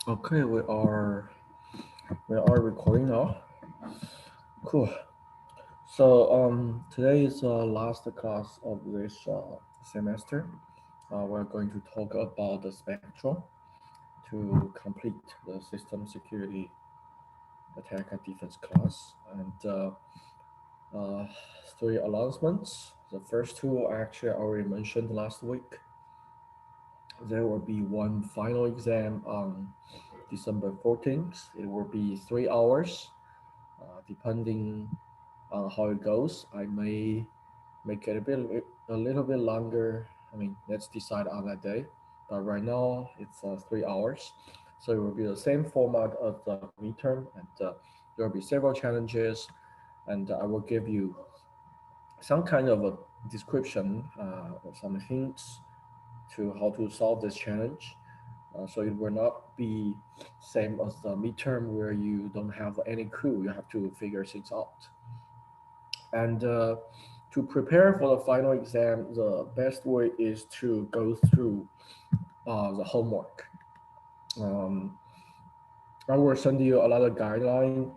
Okay, we are recording now. Cool. So today is last class of this semester. We're going to talk about the spectrum to complete the system security attack and defense class. And uh, three announcements. The first two actually I already mentioned last week. There will be one final exam on December 14th. It will be 3 hours. Depending on how it goes, I may make it a little bit longer. I mean, let's decide on that day. But right now, it's 3 hours. So it will be the same format of the midterm, and there will be several challenges, and I will give you some kind of a description or some hints to how to solve this challenge. So it will not be same as the midterm where you don't have any clue. You have to figure things out. And to prepare for the final exam, the best way is to go through the homework. Um, I will send you a lot of guideline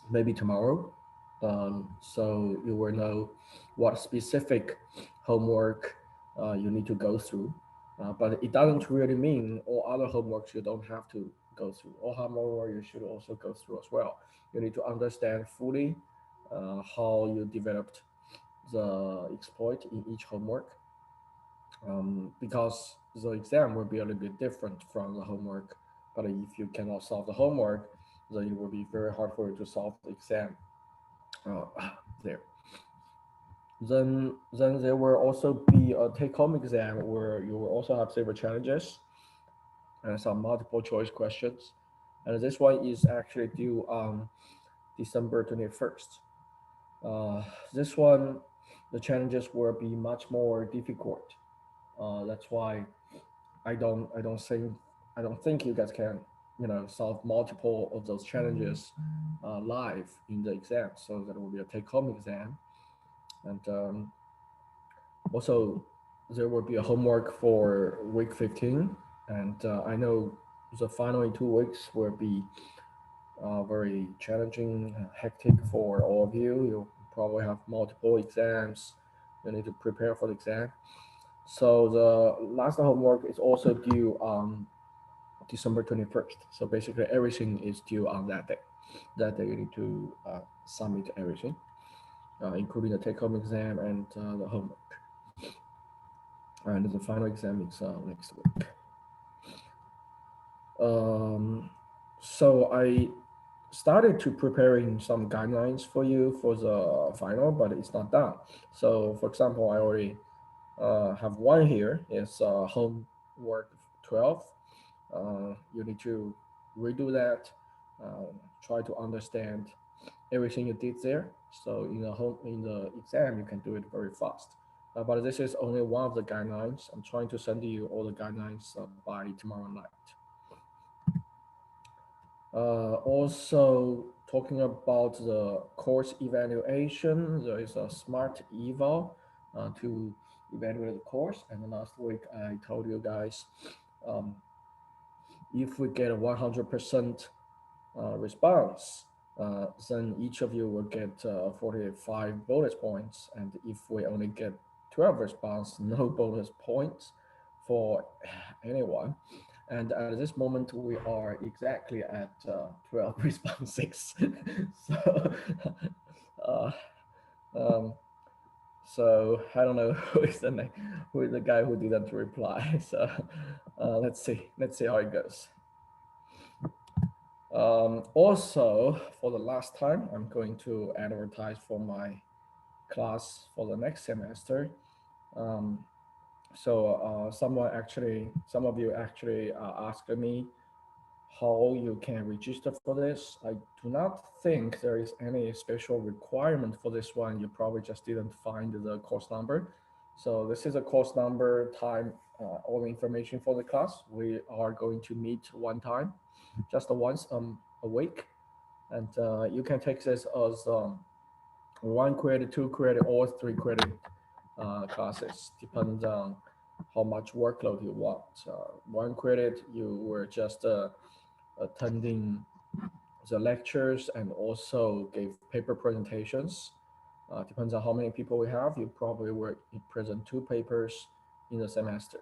maybe tomorrow, so you will know what specific homework you need to go through. But it doesn't really mean all other homeworks you don't have to go through. All homework you should also go through as well. You need to understand fully how you developed the exploit in each homework, because the exam will be a little bit different from the homework. But if you cannot solve the homework, then it will be very hard for you to solve the exam uh, there. Then there will also be a take-home exam where you will also have several challenges and some multiple choice questions. And this one is actually due on December 21st. This one, the challenges will be much more difficult. That's why I don't think you guys can solve multiple of those challenges live in the exam. So that will be a take-home exam, and also there will be a homework for week 15. And I know the final 2 weeks will be very challenging, hectic for all of you. You'll probably have multiple exams. You need to prepare for the exam. So the last homework is also due on December 21st. So basically everything is due on that day. That day you need to submit everything, including the take-home exam and the homework. And the final exam is next week. Um, so I started to preparing some guidelines for you for the final, but it's not done. So for example, I already have one here. It's homework 12. You need to redo that, try to understand everything you did there. So in the exam, you can do it very fast. But this is only one of the guidelines. I'm trying to send you all the guidelines by tomorrow night. Also, talking about the course evaluation, there is a smart eval to evaluate the course. And last week, I told you guys, um, if we get a 100% response, then each of you will get 45 bonus points. And if we only get 12 response, no bonus points for anyone. And at this moment, we are exactly at 12 responses. So, uh, um, so I don't know who is the guy who didn't reply. So let's see how it goes. Also, for the last time, I'm going to advertise for my class for the next semester. Um, some of you actually asked me how you can register for this. I do not think there is any special requirement for this one. You probably just didn't find the course number. So this is a course number, time, all the information for the class. We are going to meet one time, just once a week. And you can take this as 1 credit, 2 credit, or 3 credit classes, depends on how much workload you want. One credit, you were just attending the lectures and also gave paper presentations. Depends on how many people we have. You probably will present two papers in the semester,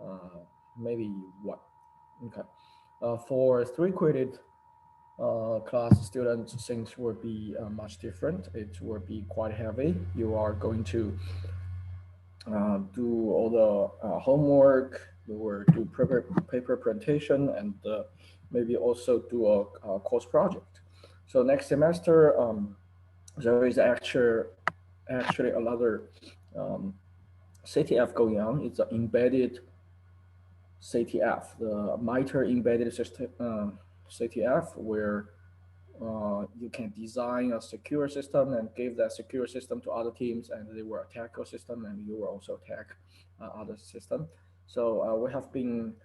uh, maybe one. Okay. For three credit class students, things will be much different. It will be quite heavy. You are going to do all the homework, or do paper presentation, and maybe also do a course project. So next semester, there is actually another um, CTF going on. It's an embedded CTF, the MITRE embedded system, CTF, where you can design a secure system and give that secure system to other teams, and they will attack your system, and you will also attack other system. So we have been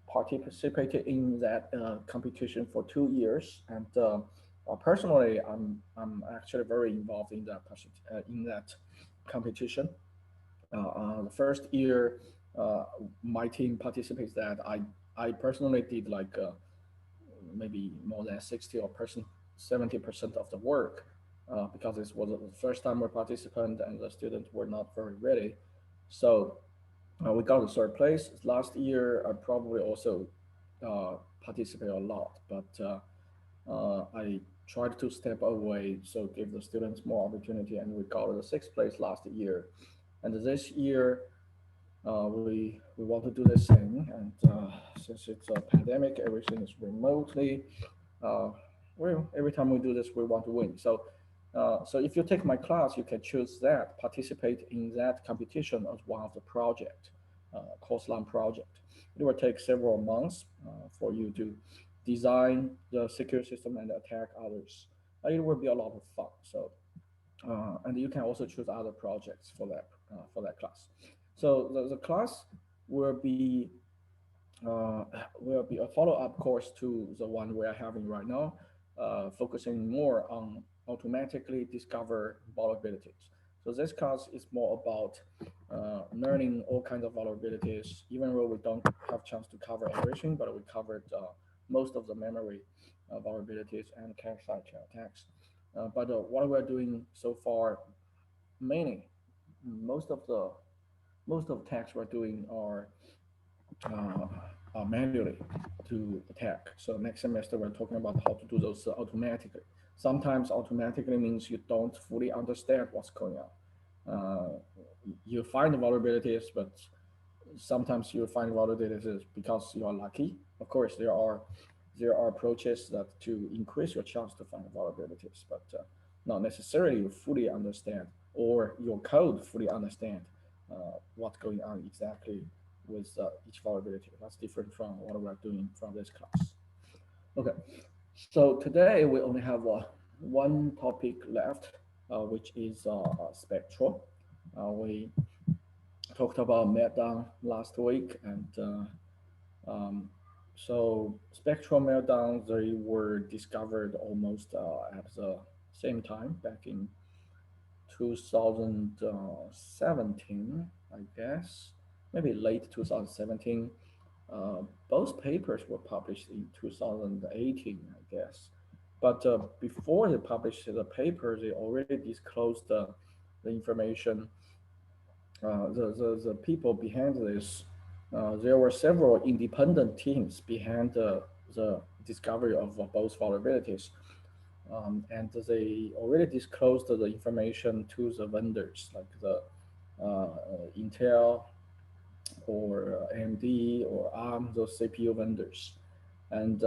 participated in that competition for 2 years, and personally, I'm actually very involved in that competition. The first year, my team participates that I personally did like maybe more than 70% of the work because this was the first time we're participant and the students were not very ready. So we got the third place. Last year, I probably also participate a lot, but I tried to step away, so give the students more opportunity, and we got the sixth place last year. And this year, we want to do the same, and since it's a pandemic, everything is remotely. Uh, well, every time we do this, we want to win. So if you take my class, you can choose that, participate in that competition as one of the project, course line project. It will take several months for you to design the secure system and attack others. It will be a lot of fun. So and you can also choose other projects for that class. So the class will be uh, will be a follow-up course to the one we are having right now, focusing more on automatically discover vulnerabilities. So this class is more about learning all kinds of vulnerabilities, even though we don't have chance to cover everything, but we covered most of the memory vulnerabilities and cache side chain attacks. But what we're doing so far, mainly most of the most of the attacks we're doing uh, manually to attack. So next semester we're talking about how to do those automatically. Sometimes automatically means you don't fully understand what's going on. You find the vulnerabilities, but sometimes you find vulnerabilities because you are lucky. Of course, there are approaches that to increase your chance to find vulnerabilities, but not necessarily you fully understand or your code fully understand what's going on exactly with each vulnerability. That's different from what we're doing from this class. Okay, so today we only have one topic left, which is spectral. We talked about Meltdown last week, and so spectral meltdowns, they were discovered almost at the same time back in 2017, I guess, maybe late 2017. Both papers were published in 2018, I guess. But before they published the paper, they already disclosed the information, the people behind this. There were several independent teams behind the discovery of both vulnerabilities. And they already disclosed the information to the vendors like the Intel or AMD or ARM, those CPU vendors. And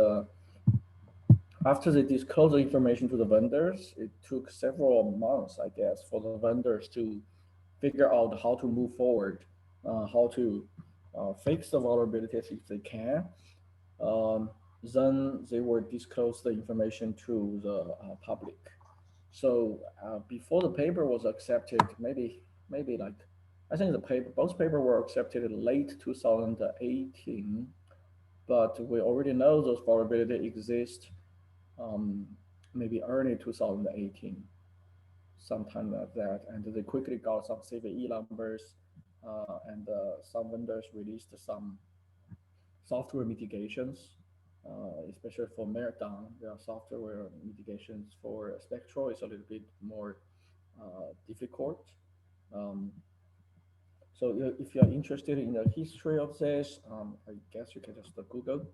after they disclosed the information to the vendors, it took several months, I guess, for the vendors to figure out how to move forward, how to fix the vulnerabilities if they can. Um, then they will disclose the information to the public. So before the paper was accepted, maybe like I think both paper were accepted in late 2018, but we already know those vulnerability exist um, maybe early 2018, sometime like that, and they quickly got some CVE numbers, and some vendors released some software mitigations, especially for Meltdown. There are software mitigations for Spectral. It's a little bit more difficult. Um, so if you're interested in the history of this, I guess you can just Google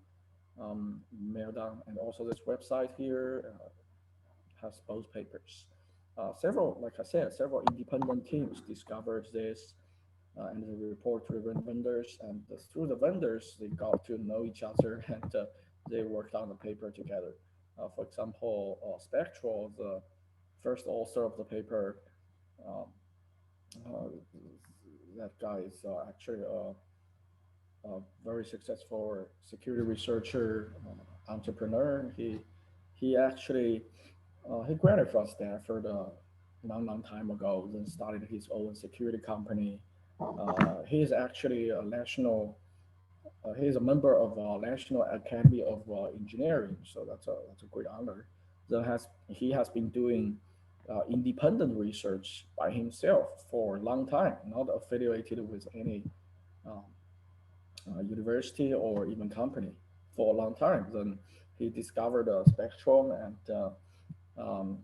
Meltdown, and also this website here has both papers. Several, like I said, several independent teams discovered this and they report to the vendors, and through the vendors they got to know each other and they worked on the paper together. For example, Spectral, the first author of the paper, um, uh, that guy is actually a very successful security researcher, entrepreneur. He actually he graduated from Stanford long time ago, then started his own security company. He is actually a national. He is a member of National Academy of Engineering, so that's a great honor. Then has he has been doing independent research by himself for a long time, not affiliated with any um, university or even company for a long time. Then he discovered a spectrum and um,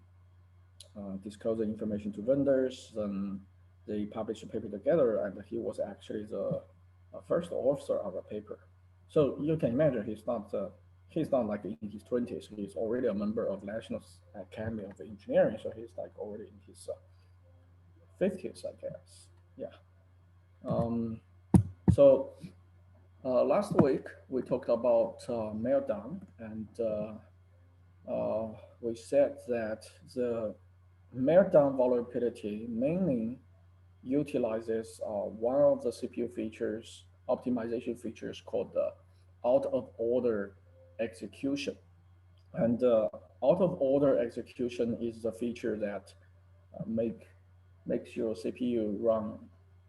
disclose the information to vendors. Then they published a paper together, and he was actually the first author of the paper. So you can imagine he's not like in his 20s. He's already a member of National Academy of Engineering, so he's like already in his 50s, I guess. Yeah. Um, so last week we talked about Meltdown, and we said that the Meltdown vulnerability mainly utilizes one of the CPU features, optimization features called the out of order execution. And out of order execution is the feature that makes your CPU run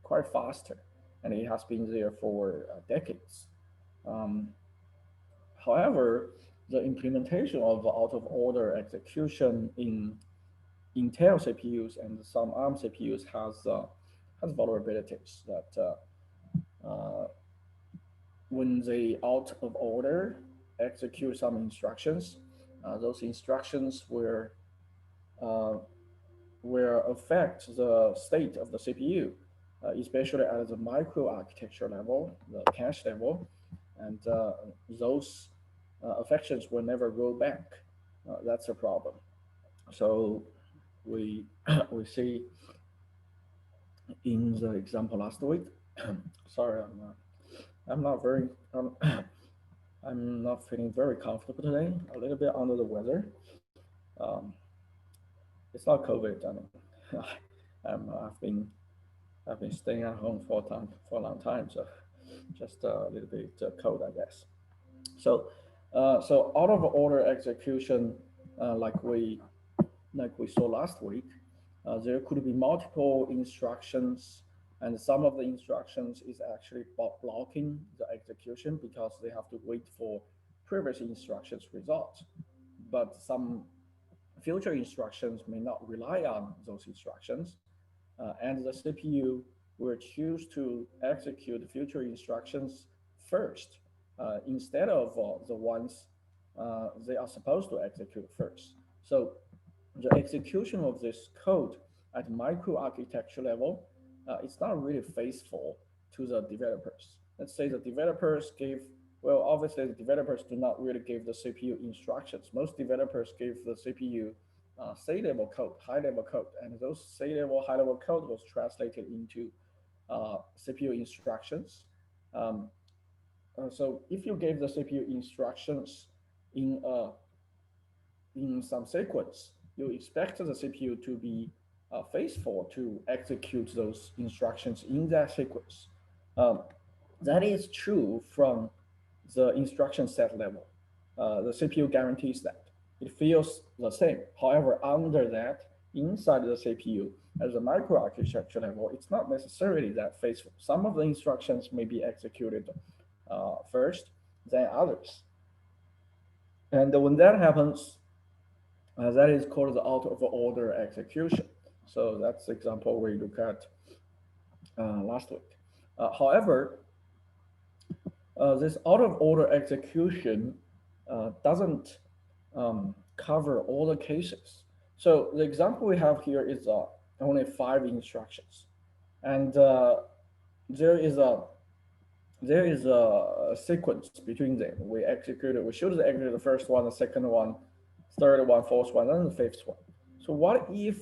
quite faster, and it has been there for decades. Um, However, the implementation of out of order execution in Intel CPUs and some ARM CPUs has vulnerabilities that when they out of order execute some instructions, those instructions uh, will affect the state of the CPU, especially at the microarchitecture level, the cache level, and those affections will never go back. That's a problem. So we we see in the example last week. Sorry, I'm not very I'm not feeling very comfortable today. A little bit under the weather. Um, it's not COVID. I mean, I've been staying at home for a long time, so just a little bit cold, I guess. So so out of order execution, uh, like we like we saw last week, there could be multiple instructions, and some of the instructions is actually blocking the execution because they have to wait for previous instructions results. But some future instructions may not rely on those instructions, and the CPU will choose to execute future instructions first instead of the ones they are supposed to execute first. So the execution of this code at microarchitecture level, it's not really faithful to the developers. Let's say the developers give, well, obviously the developers do not really give the CPU instructions. Most developers give the CPU C-level code, high-level code, and those C-level, high-level code was translated into CPU instructions. Um, so if you gave the CPU instructions in some sequence, you expect the CPU to be faithful to execute those instructions in that sequence. Um, that is true from the instruction set level. The CPU guarantees that. It feels the same. However, under that, inside the CPU, at the microarchitecture level, it's not necessarily that faithful. Some of the instructions may be executed first, then others. And when that happens, that is called the out of order execution. So that's the example we look at last week. However, this out of order execution doesn't cover all the cases. So the example we have here is only 5 instructions, and there is a there is a sequence between them. We should execute the first one, the second one, third one, fourth one, and the fifth one. So what if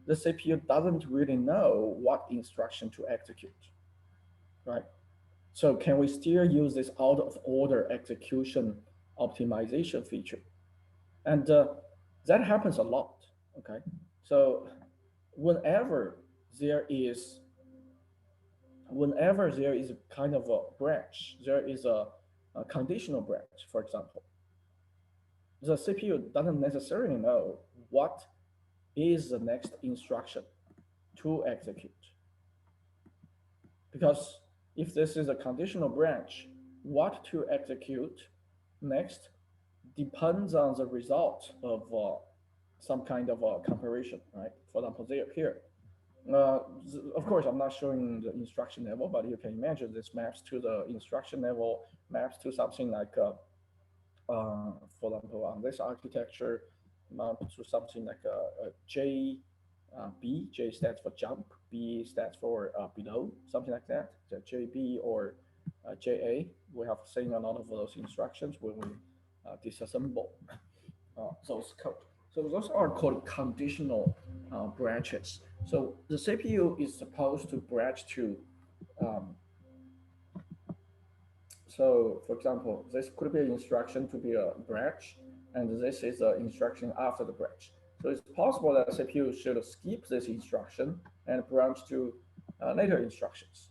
the CPU doesn't really know what instruction to execute, right? So can we still use this out of order execution optimization feature? And that happens a lot, okay? So whenever there is whenever there is a kind of a branch, there is a conditional branch, for example, the CPU doesn't necessarily know what is the next instruction to execute. Because if this is a conditional branch, what to execute next depends on the result of some kind of a comparison, right? For example, here, of course, I'm not showing the instruction level, but you can imagine this maps to the instruction level, maps to something like, for example, on this architecture, maps to something like a J, B. J stands for jump, B stands for below, something like that. The JB or JA. We have seen a lot of those instructions when we disassemble those code. So those are called conditional branches. So the CPU is supposed to branch to, um, so for example, this could be an instruction to be a branch, and this is an instruction after the branch. So it's possible that the CPU should skip this instruction and branch to later instructions.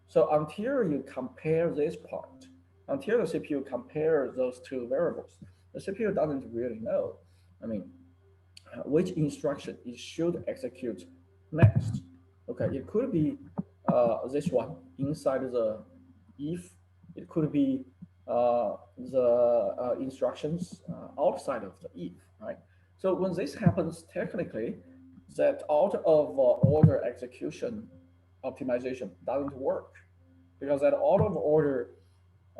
So until you compare this part, until the CPU compares those two variables, the CPU doesn't really know. I mean, which instruction it should execute next. Okay, it could be this one inside the if. It could be the instructions outside of the if, right? So when this happens, technically, that out of order execution optimization doesn't work because that out of order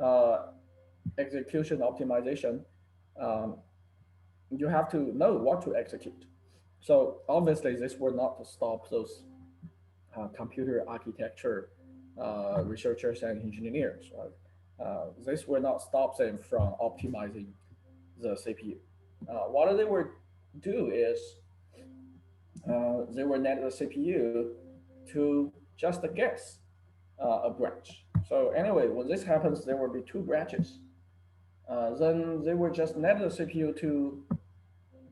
uh, execution optimization, um, you have to know what to execute. So obviously, this will not stop those computer architecture researchers and engineers. Right? This will not stop them from optimizing the CPU. What they will do is they will net the CPU to just guess a branch. So anyway, when this happens, there will be two branches. Then they will just net the CPU to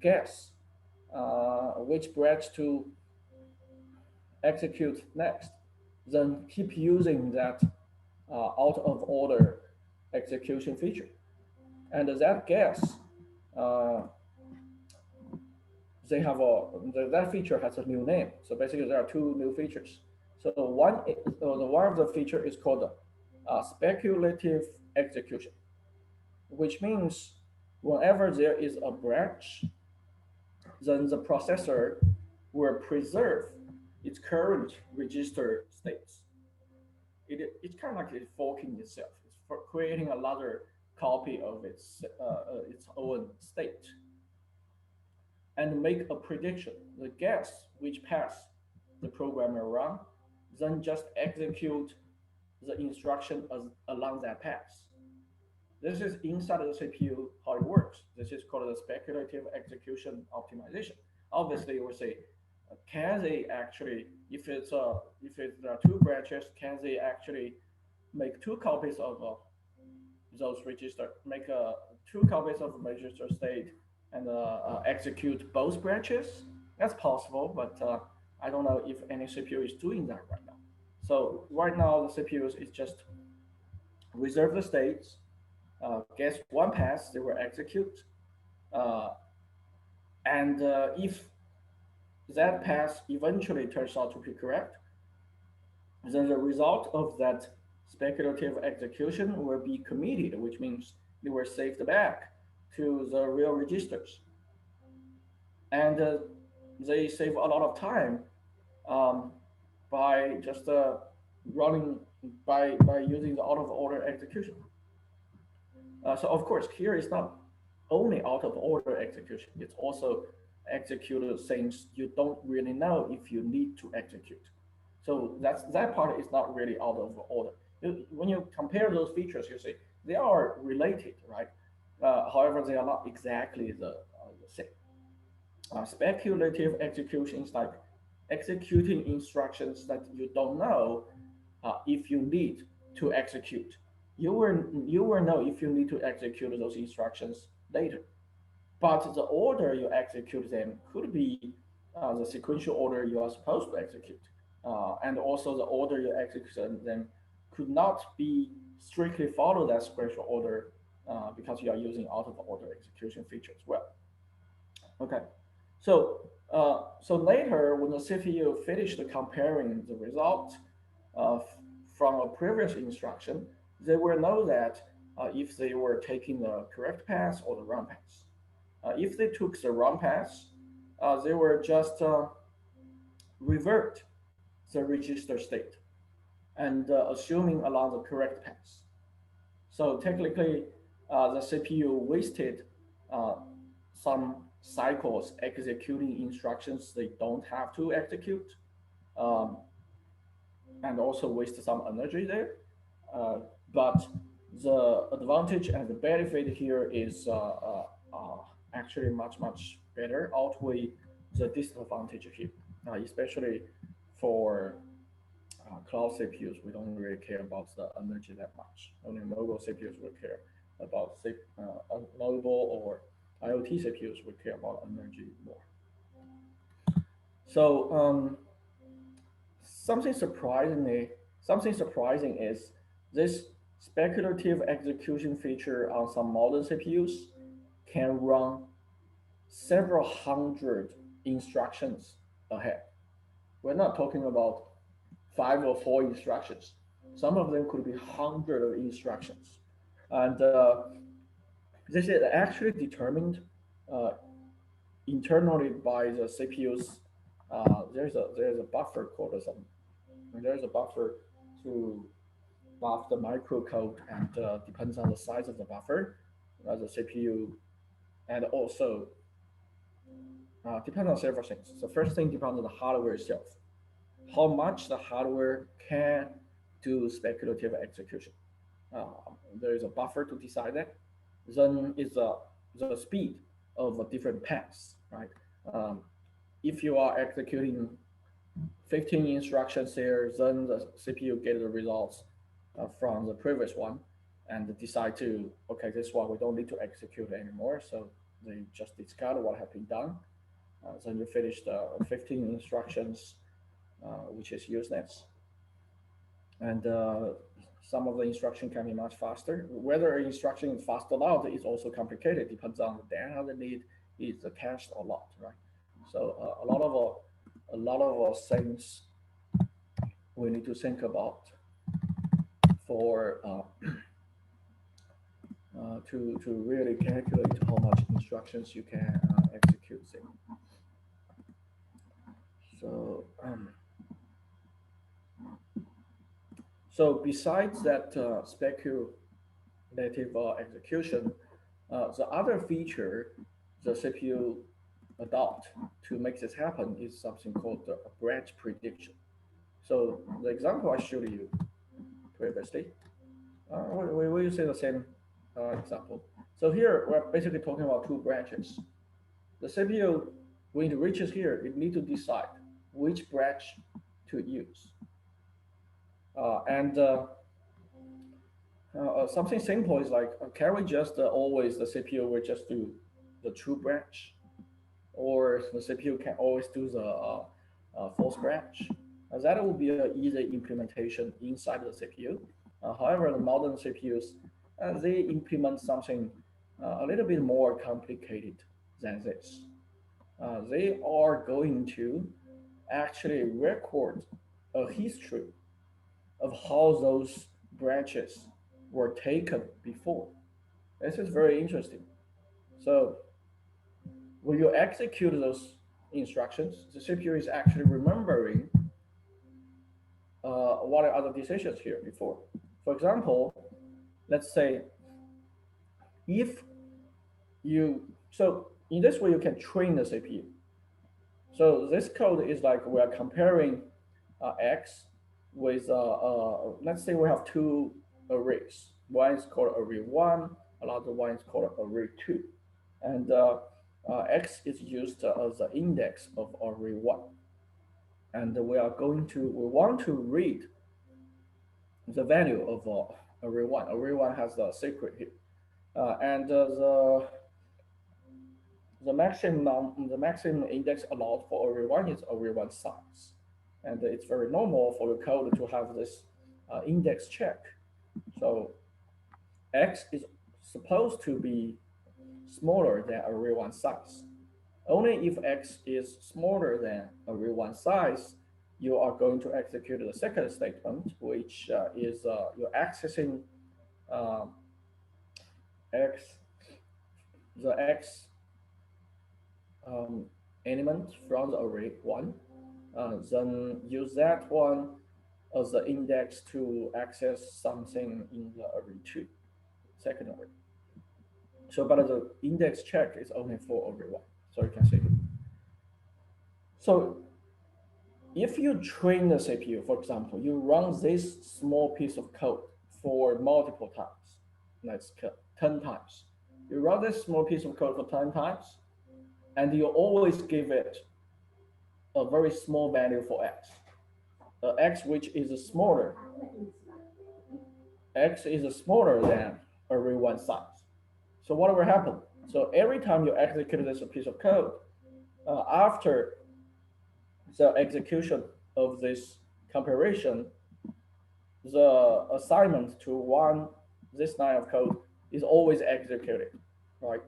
guess which branch to execute next, then keep using that out of order execution feature. And that guess, uh, that feature has a new name. So basically, there are two new features. So one of the feature is called speculative execution, which means whenever there is a branch, then the processor will preserve its current register states. It's kind of like it's forking itself. It's for creating another copy of its own state and make a prediction. The guess which path the programmer run, then just execute the instruction along that path. This is inside the CPU how it works. This is called the speculative execution optimization. Obviously, you will say, can they actually, if there are two branches, can they actually make two copies of those register, make two copies of register state and execute both branches? That's possible, but I don't know if any CPU is doing that right now. So right now, the CPUs is just reserve the states, guess one pass they will execute, uh, and if that pass eventually turns out to be correct, then the result of that speculative execution will be committed, which means it will saved back to the real registers. And they save a lot of time um, by just running by using the out of order execution. So of course, here is not only out of order execution, it's also executed things you don't really know if you need to execute. So that part is not really out of order. When you compare those features, you see they are related, right? However, they are not exactly the same. Speculative execution is like executing instructions that you don't know if you need to execute. You will know if you need to execute those instructions later. But the order you execute them could be the sequential order you are supposed to execute. And also the order you execute them could not be strictly follow that sequential order because you are using out of order execution feature as well. Okay, so later when the CPU finished comparing the result uh, from a previous instruction, they will know that if they were taking the correct path or the wrong path. If they took the wrong path, they will just revert the register state and assuming along the correct path. So technically, the CPU wasted uh, some cycles executing instructions they don't have to execute, um, and also waste some energy there. Uh, but the advantage and the benefit here is actually much better, outweigh the disadvantage here, especially for cloud CPUs. We don't really care about the energy that much. Only mobile CPUs will care about mobile or IoT CPUs will care about energy more. So something surprisingly, something surprising is this speculative execution feature on some modern CPUs can run several hundred instructions ahead. We're not talking about 5 or 4 instructions. Some of them could be hundred of instructions, and this is actually determined uh, internally by the CPU's. There's a buffer called some. There's a buffer to buff the microcode, and depends on the size of the buffer, the CPU, and also depends on several things. The first thing depends on the hardware itself, how much the hardware can do speculative execution. Uh, there is a buffer to decide that. Then is the speed of a different paths, right? Um, if you are executing 15 instructions there, then the CPU get the results from the previous one and decide to, okay, this one we don't need to execute anymore. So they just discard what have been done. Then you finish the 15 instructions, which is useless. And some of the instruction can be much faster. Whether an instruction is fast or not is also complicated. Depends on the data the need is cached or not, right? So a lot of things we need to think about for to really calculate how much instructions you can execute. So so besides that speculative execution, the other feature the CPU adopt to make this happen is something called the branch prediction. So the example I showed you previously, we will say the same example. So here we're basically talking about 2 branches. The CPU, when it reaches here, it needs to decide which branch to use. And something simple is like, can we just always, the CPU will just do the true branch, or the CPU can always do the false branch? That will be an easy implementation inside the CPU. However, the modern CPUs, they implement something a little bit more complicated than this. They are going to actually record a history of how those branches were taken before. This is very interesting. So when you execute those instructions, the CPU is actually remembering what are other decisions here before? For example, let's say if so in this way you can train the CPU. So this code is like we are comparing X with, let's say we have two arrays. One is called array one, another one is called array two. And X is used as the index of array one. And we want to read the value of array one. Array one has the secret here. And the maximum index allowed for array one is array one size. And it's very normal for the code to have this index check. So X is supposed to be smaller than array one size. Only if X is smaller than array one size, you are going to execute the second statement, which is you're accessing uh, X, the X um, element from the array one, then use that one as the index to access something in the array two, second array. So, but the index check is only for array one. So you can see. So if you train the CPU, for example, you run this small piece of code for multiple times, let's 10 times. You run this small piece of code for 10 times, and you always give it a very small value for X. X which is smaller. X is smaller than array one size. So what will happen? So every time you execute this piece of code, after the execution of this comparison, the assignment to this line of code is always executed, right?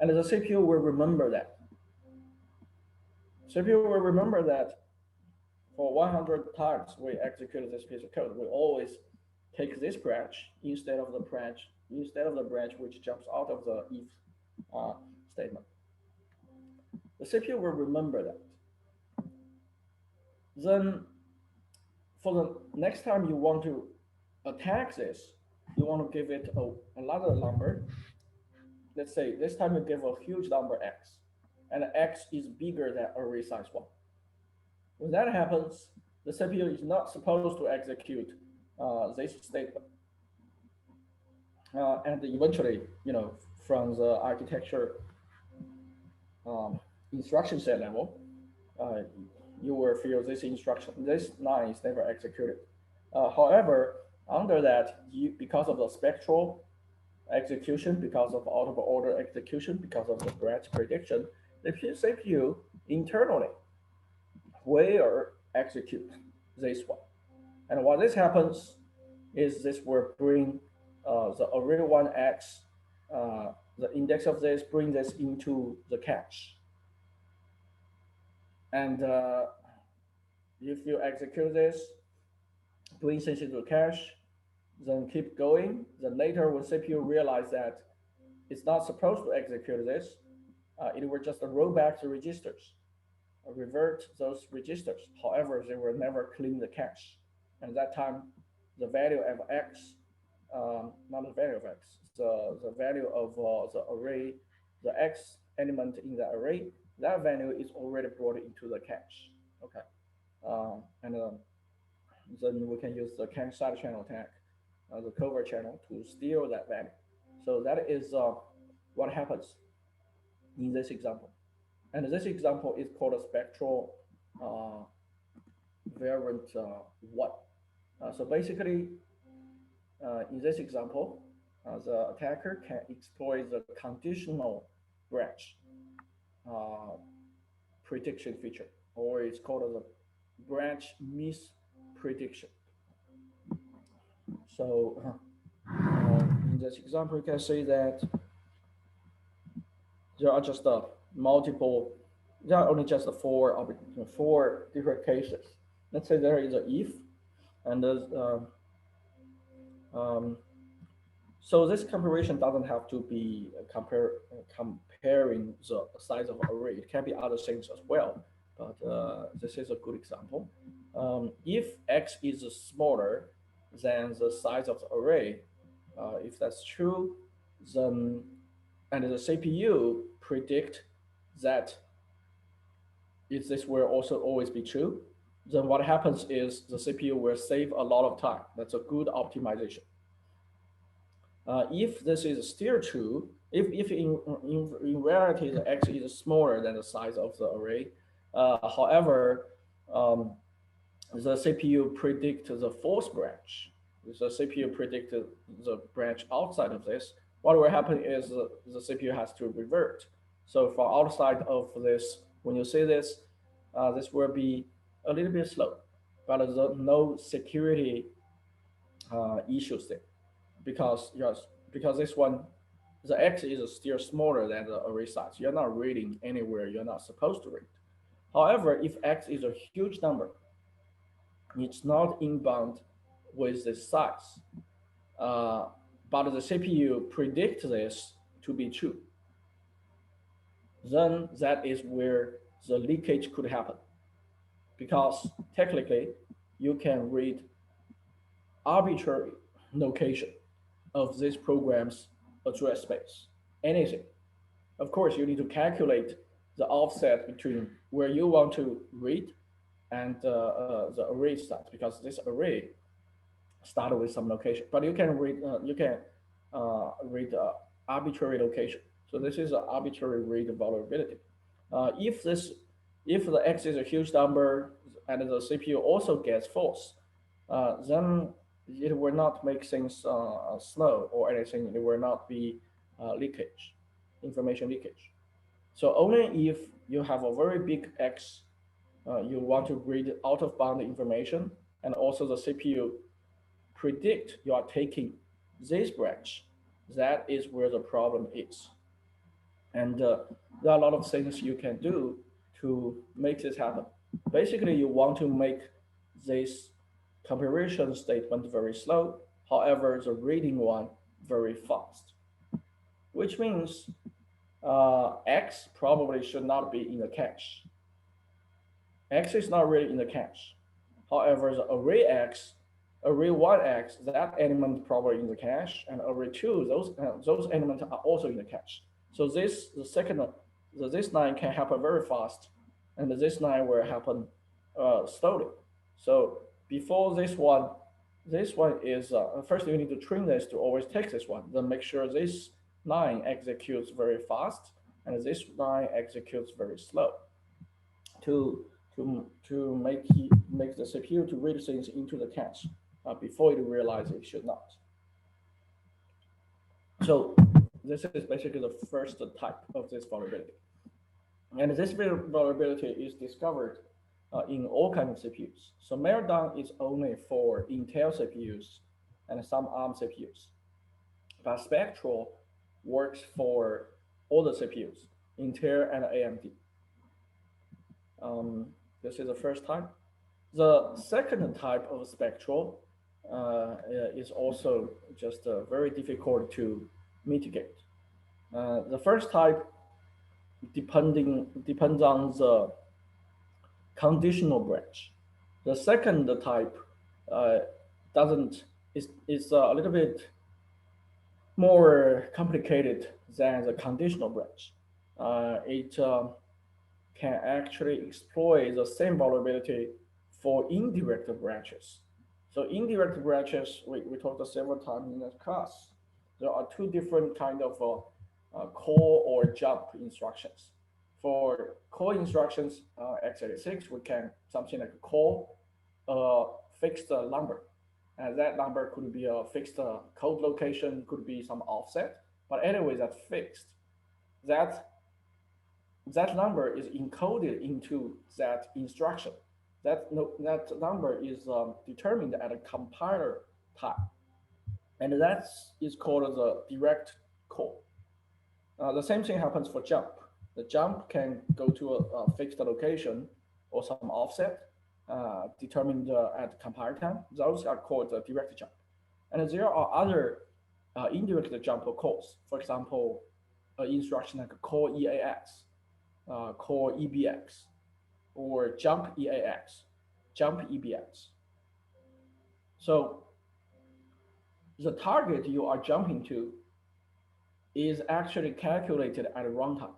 And the CPU will remember that. CPU will remember that for 100 times we execute this piece of code, we always take this branch instead of the branch which jumps out of the if statement. The CPU will remember that. Then for the next time you want to attack this, you want to give it another number. Let's say this time you give a huge number X, and X is bigger than array size one. When that happens, the CPU is not supposed to execute this statement. And eventually, from the architecture instruction set level, you will feel this line is never executed. However, under that, because of the spectral execution, because of out of order execution, because of the branch prediction, the CPU internally will execute this one. And what this happens is this will bring the array 1x, the index of this, bring this into the cache. And if you execute this, bring things into the cache, then keep going, then later when CPU realize that it's not supposed to execute this, it will just roll back the registers, revert those registers. However, they will never clean the cache. And at that time, the value of X, not the value of X, the value of the array, the X element in the array, that value is already brought into the cache. Okay. And then we can use the cache side channel attack, the covert channel, to steal that value. So that is what happens in this example. And this example is called a spectral variant 1. So basically, in this example, the attacker can exploit the conditional branch prediction feature, or it's called the branch misprediction. So in this example, you can say that there are just there are only just four different cases. Let's say there is a if, and so this comparison doesn't have to be comparing the size of array. It can be other things as well, but this is a good example. If x is smaller than the size of the array, if that's true, then and the CPU predict that if this will also always be true, then what happens is the CPU will save a lot of time. That's a good optimization. If this is still true, if in reality the x is smaller than the size of the array, however, um, the CPU predict the false branch. The CPU predicted the branch outside of this. What will happen is the CPU has to revert. So from outside of this, when you see this, this will be a little bit slow, but there's no security issues there because yes, because this one, the x is still smaller than the array size. You're not reading anywhere you're not supposed to read. However, if x is a huge number, it's not inbound with the size, uh, but the CPU predicts this to be true. Then that is where the leakage could happen because technically you can read arbitrary location of this program's address space, anything. Of course, you need to calculate the offset between where you want to read and the array size because this array started with some location, but you can read arbitrary location. So this is an arbitrary read vulnerability. If this if the x is a huge number and the CPU also gets false, then it will not make things slow or anything. It will not be leakage, information leakage. So only if you have a very big X, you want to read out of bound information, and also the CPU predict you are taking this branch. That is where the problem is. And there are a lot of things you can do to make this happen. Basically, you want to make this comparison statement very slow, however, the reading one very fast, which means X probably should not be in the cache. X is not really in the cache. However, the array X, array 1X, that element probably in the cache, and array 2, those elements are also in the cache. So this line can happen very fast, and this line will happen slowly. So before this one is, first you need to train this to always take this one, then make sure this line executes very fast, and this line executes very slow to make the CPU to read things into the cache before it realizes it should not. So this is basically the first type of this vulnerability. And this vulnerability is discovered in all kinds of CPUs. So Meltdown is only for Intel CPUs and some ARM CPUs. But Spectral works for all the CPUs, Intel and AMD. This is the first type. The second type of Spectral is also just very difficult to mitigate. The first type depends on the conditional branch. The second type doesn't is a little bit more complicated than the conditional branch. It can actually exploit the same vulnerability for indirect branches. So indirect branches, we talked several times in this class. There are two different kind of call or jump instructions. For call instructions, x86, we can something like call a fixed number. And that number could be a fixed code location, could be some offset. But anyway, that's fixed. That that number is encoded into that instruction. That number is determined at a compiler time, and that is called the direct call. The same thing happens for jump. The jump can go to a fixed location or some offset determined at compile time. Those are called the direct jump. And there are other indirect jump calls. For example, an instruction like call EAX, call EBX, or jump EAX. jump EBX. So the target you are jumping to is actually calculated at runtime.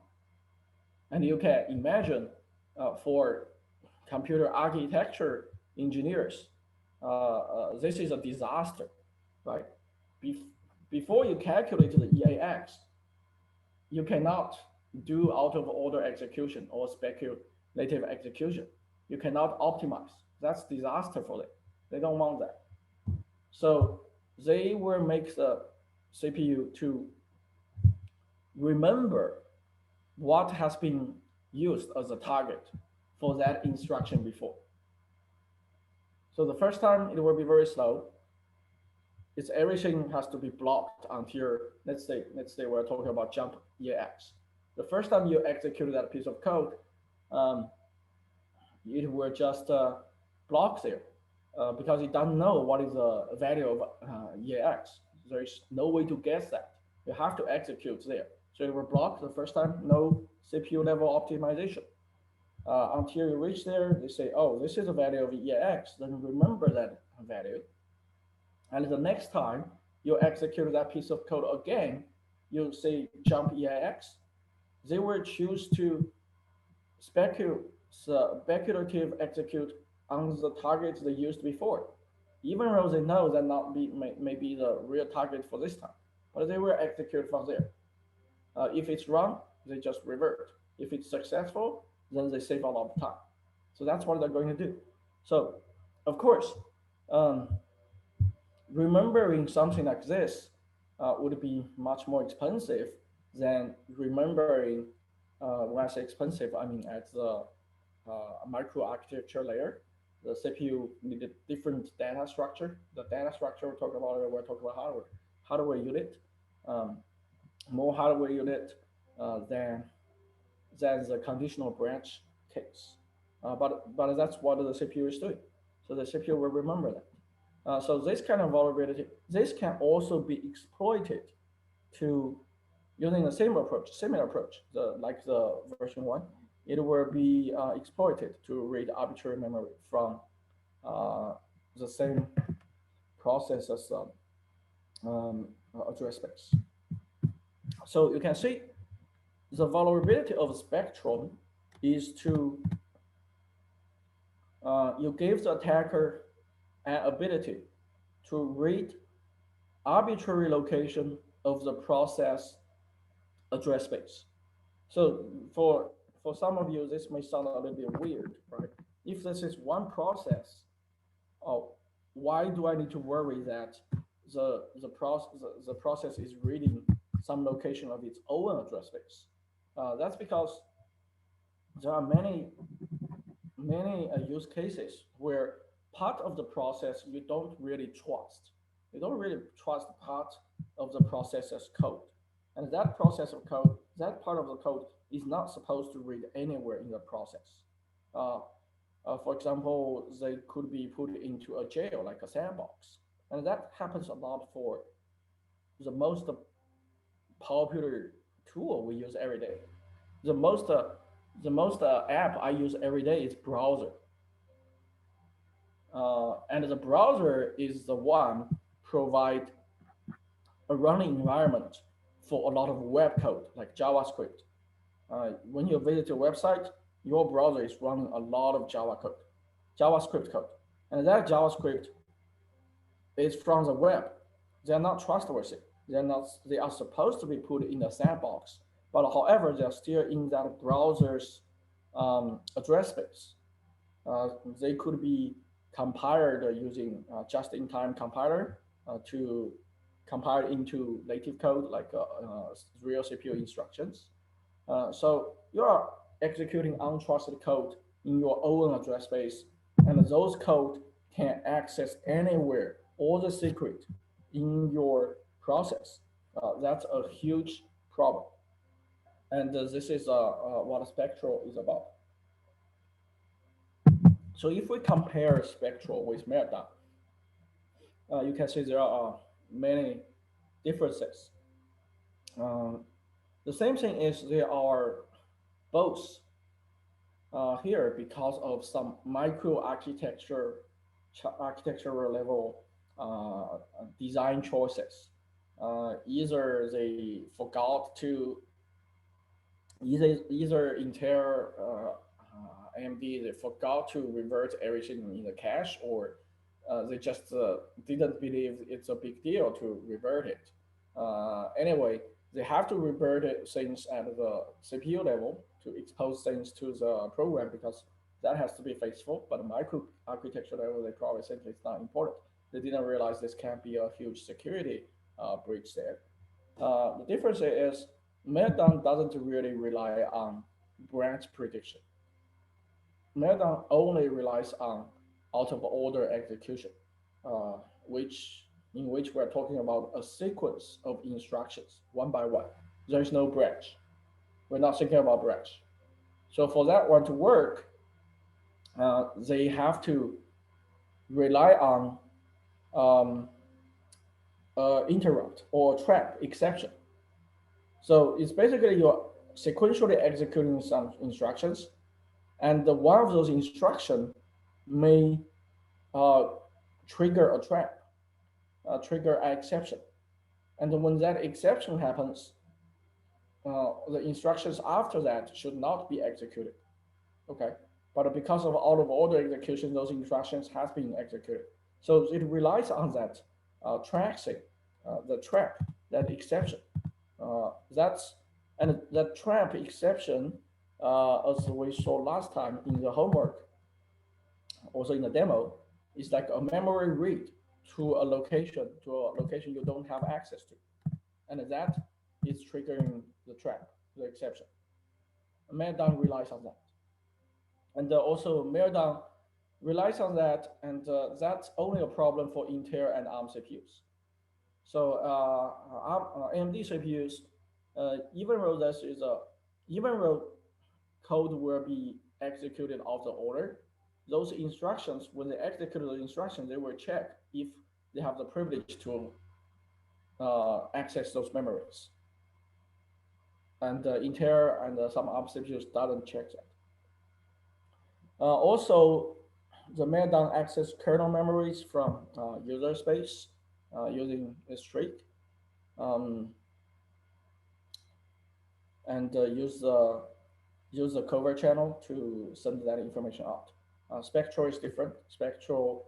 And you can imagine for computer architecture engineers, this is a disaster, right? Bef- Before you calculate the EAX, you cannot do out of order execution or speculative execution. You cannot optimize. That's disaster for them. They don't want that. So they will make the CPU to remember what has been used as a target for that instruction before. So the first time it will be very slow. It's everything has to be blocked until let's say we're talking about jump EAX. The first time you execute that piece of code, um, it will just block there because it doesn't know what is the value of EAX. There is no way to guess that. You have to execute there. So it will block the first time, no CPU level optimization. Until you reach there, they say, oh, this is the value of EAX. Then remember that value. And the next time you execute that piece of code again, you say jump EAX. They will choose to speculative execute on the targets they used before, even though they know that not may be the real target for this time, but they will execute from there. If it's wrong, they just revert. If it's successful, then they save a lot of time. So that's what they're going to do. So, of course, um, remembering something like this would be much more expensive than remembering, when I say expensive, I mean at the microarchitecture layer, the CPU needed different data structure. The data structure we're talking about hardware unit, um, more hardware unit than the conditional branch case. But that's what the CPU is doing. So the CPU will remember that. So this kind of vulnerability, this can also be exploited to using the same approach, similar approach, like the version one. It will be exploited to read arbitrary memory from uh, the same process as address space. So you can see the vulnerability of Spectrum is to you give the attacker an ability to read arbitrary location of the process address space. So for some of you, this may sound a little bit weird, right? If this is one process, oh, why do I need to worry that the process is reading some location of its own address space? That's because there are many use cases where part of the process you don't really trust. You don't really trust part of the processor's code. And that process of code, that part of the code is not supposed to read anywhere in the process. Uh, for example, they could be put into a jail, like a sandbox. And that happens a lot for the most popular tool we use every day. The most, uh, the most app I use every day is browser. And the browser is the one provide a running environment for a lot of web code like JavaScript. When you visit your website, your browser is running a lot of JavaScript code, and that JavaScript is from the web. They are not trustworthy. They are not. They are supposed to be put in the sandbox, but however, they are still in that browser's address space. Uh, they could be compiled using just-in-time compiler to compile into native code like real CPU instructions. So you are executing untrusted code in your own address space, and those code can access anywhere all the secret in your process. That's a huge problem, and this is what Spectral is about. So if we compare Spectral with Meltdown, you can see there are many differences. Um, the same thing is there are both here because of some micro architectural level design choices. Either they forgot to either Intel AMD they forgot to revert everything in the cache, or they just didn't believe it's a big deal to revert it. Anyway, they have to revert things at the CPU level to expose things to the program because that has to be faithful. But micro architecture level, they probably think it's not important. They didn't realize this can be a huge security breach there. The difference is Meltdown doesn't really rely on branch prediction. Meltdown only relies on out of order execution, uh, which in which we're talking about a sequence of instructions one by one. There's no branch. We're not thinking about branch. So for that one to work, they have to rely on um, interrupt or trap exception. So it's basically you're sequentially executing some instructions, and one of those instructions may uh, trigger a trap, trigger an exception. And when that exception happens, the instructions after that should not be executed. Okay, but because of out of order execution, those instructions has been executed. So it relies on that tracing, the trap, that exception. That's and that trap exception, as we saw last time in the homework, also in the demo, is like a memory read to a location you don't have access to, and that is triggering the trap, the exception. Meltdown relies on that, and also Meltdown relies on that, and that's only a problem for Intel and ARM CPUs. So AMD CPUs, even though this is a even though code will be executed out of order, those instructions, when they execute the instructions, they will check if they have the privilege to access those memories. And Intel and some ARM CPUs doesn't check that. Also, the Meltdown access kernel memories from user space using a streak, um, and use the covert channel to send that information out. Spectral is different. Spectral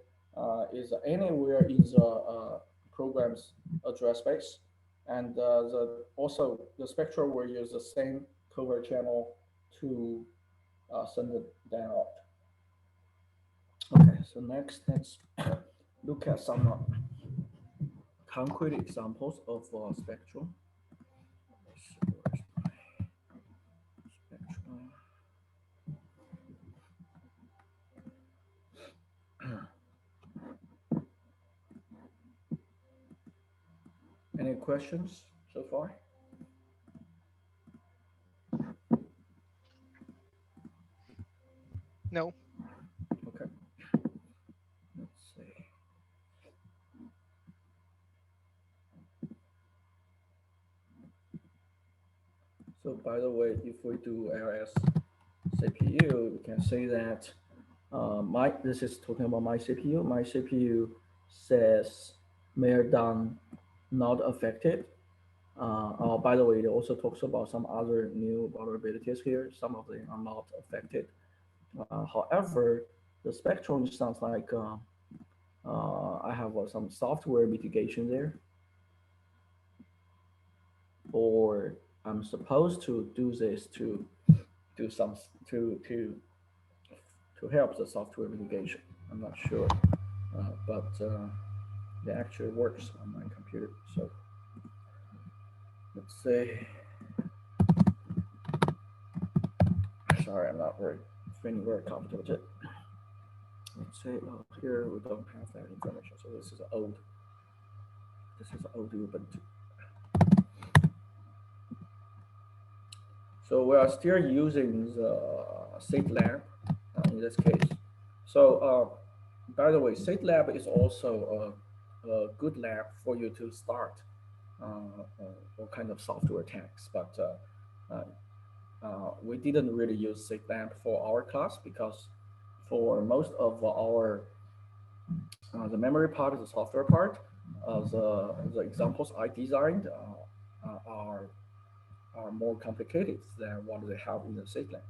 is anywhere in the program's address space, and the Spectral will use the same covert channel to send it down out. Okay, so next let's look at some concrete examples of Spectral. Let's see, where's my Spectral? Any questions so far? No. Okay, let's see. So by the way, if we do LS CPU, we can say that this is talking about my CPU. My CPU says Meltdown not affected. Oh, by the way, it also talks about some other new vulnerabilities here. Some of them are not affected. However, the spectrum sounds like I have some software mitigation there, or I'm supposed to do this to do some to help the software mitigation. I'm not sure, but it actually works on my computer. So let's say, sorry, I'm not feeling very comfortable with it. Let's say here we don't have that information. So this is old Ubuntu. So we are still using the SateLab in this case. So by the way, SateLab is also a good lab for you to start all kind of software tasks. But we didn't really use siglamp for our class because for most of our the memory part, the software part, the examples I designed are more complicated than what they have in the SigLab.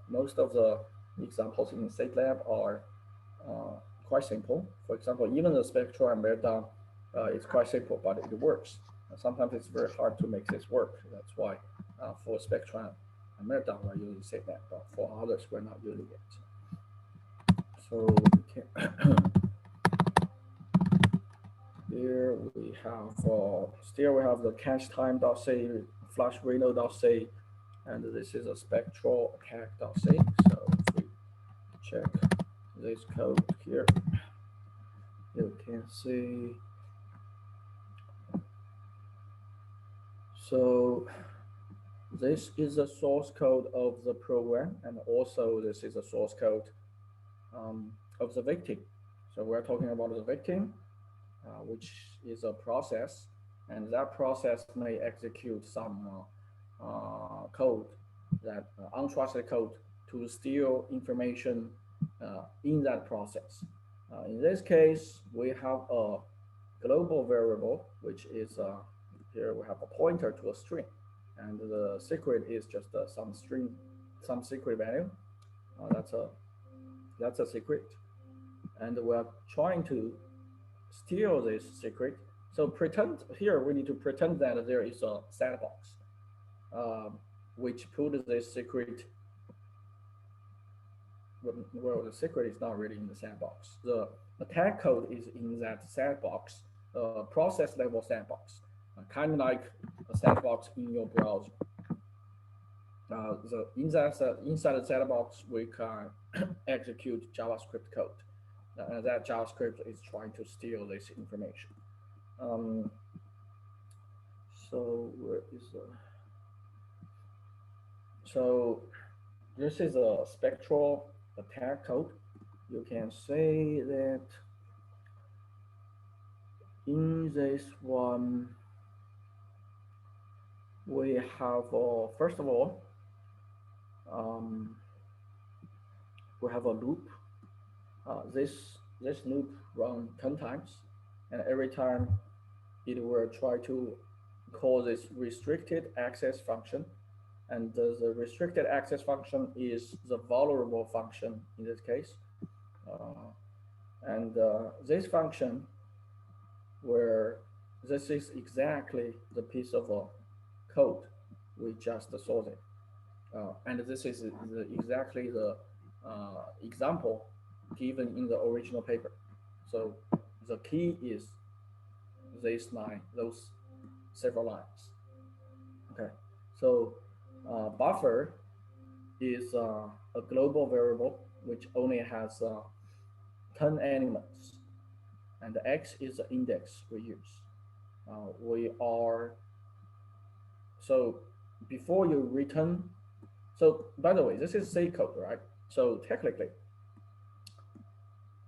Most of the examples in SigLab are quite simple. For example, even the Spectre and Meltdown is quite simple, but it works. Sometimes it's very hard to make this work. That's why for Spectre and Meltdown we're using SigLab, but for others we're not using it. So we can here we have still we have the cache time.c flash window.c, and this is a spectral attack.c. So if we check this code here, you can see. So this is the source code of the program, and also this is the source code of the victim. So we're talking about the victim, which is a process, and that process may execute some code, that untrusted code, to steal information in that process. In this case, we have a global variable, which is here we have a pointer to a string, and the secret is just some string, some secret value. That's a secret, and we're trying to steal this secret. So pretend here we need to pretend that there is a sandbox, which put this secret. Well, the secret is not really in the sandbox. The attack code is in that sandbox, process level sandbox, kind of like a sandbox in your browser. Inside the sandbox, we can execute JavaScript code. That JavaScript is trying to steal this information. Um, so where is the? So this is a spectral attack code. You can say that in this one we have first of all we have a loop. This loop run 10 times, and every time it will try to call this restricted access function, and the restricted access function is the vulnerable function in this case, and this function where this is exactly the piece of code we just saw there, and this is exactly the example given in the original paper. So the key is this line, those several lines. Okay, so buffer is a global variable which only has 10 elements, and the x is the index we use. We are so before you return. So by the way, this is C code, right? So technically,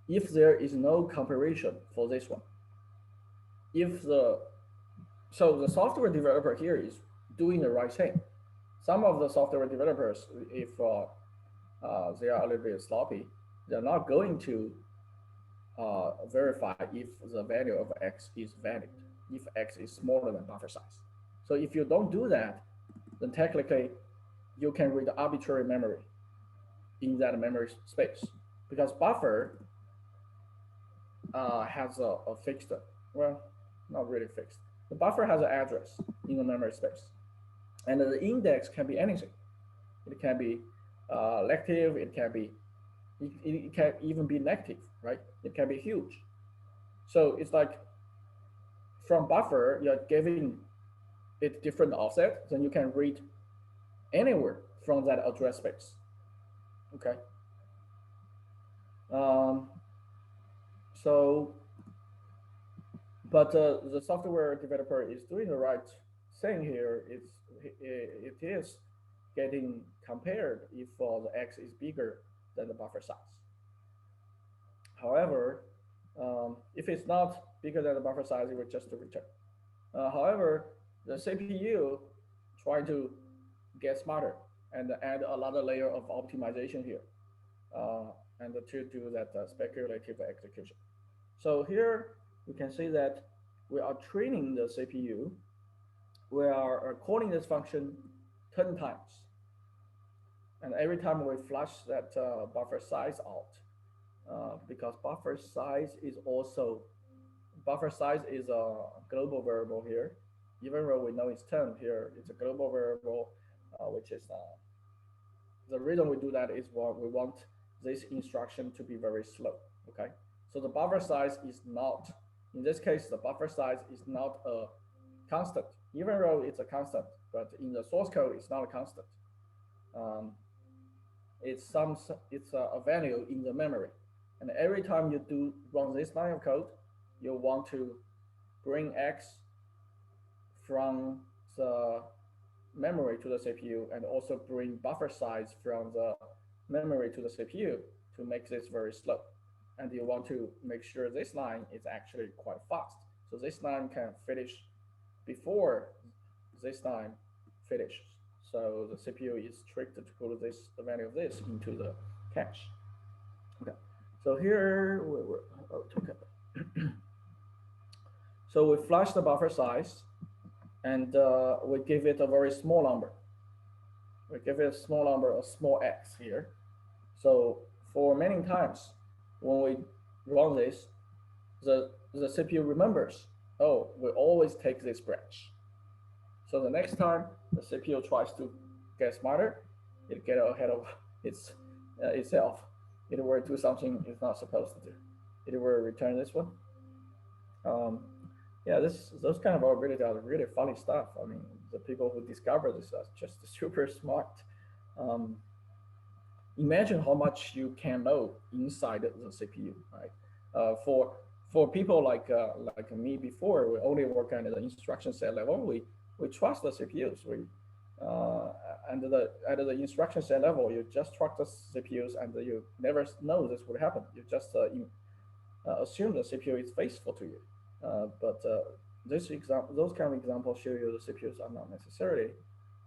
if there is no comparison for this one, if the so the software developer here is doing the right thing. Some of the software developers, if they are a little bit sloppy, they're not going to verify if the value of x is valid, if x is smaller than buffer size. So if you don't do that, then technically you can read arbitrary memory in that memory space, because buffer has a fixed, well, not really fixed. The buffer has an address in the memory space, and the index can be anything. It can be lective, it can be, it can even be negative, right? It can be huge. So it's like from buffer, you're giving it different offset, then you can read anywhere from that address space. Okay. Um, so, but the software developer is doing the right thing here. It is getting compared if the x is bigger than the buffer size. However, if it's not bigger than the buffer size, it will just return. However, the CPU trying to get smarter. and add another layer of optimization here, uh, and to do that speculative execution. So here we can see that we are training the CPU. We are calling this function 10 times. And every time we flush that buffer size out, because buffer size is a global variable here. Even though we know it's 10 here, it's a global variable, which is the reason we do that is what we want this instruction to be very slow. Okay, so the buffer size is not, in this case, the buffer size is not a constant, even though it's a constant, but in the source code, it's not a constant. Um, it's a value in the memory, and every time you do run this line of code, you want to bring x from the memory to the CPU and also bring buffer size from the memory to the CPU to make this very slow. And you want to make sure this line is actually quite fast. So this line can finish before this line finishes. So the CPU is tricked to put this the value of this into the cache. Okay. So here we're okay. So we flush the buffer size, and we give it a very small number. We give it a small number, a small x here. So for many times, when we run this, the CPU remembers, oh, we always take this branch. So the next time the CPU tries to get smarter, it get ahead of itself. It will do something it's not supposed to do. It will return this one. Um, yeah, those kind of vulnerabilities are really funny stuff. I mean, the people who discover this are just super smart. Um, Imagine how much you can know inside the CPU, right? For people like me before, we only work at the instruction set level. We trust the CPUs. We and at the instruction set level, you just trust the CPUs, and you never know this would happen. You just assume the CPU is faithful to you. But those kind of examples show you the CPUs are not necessarily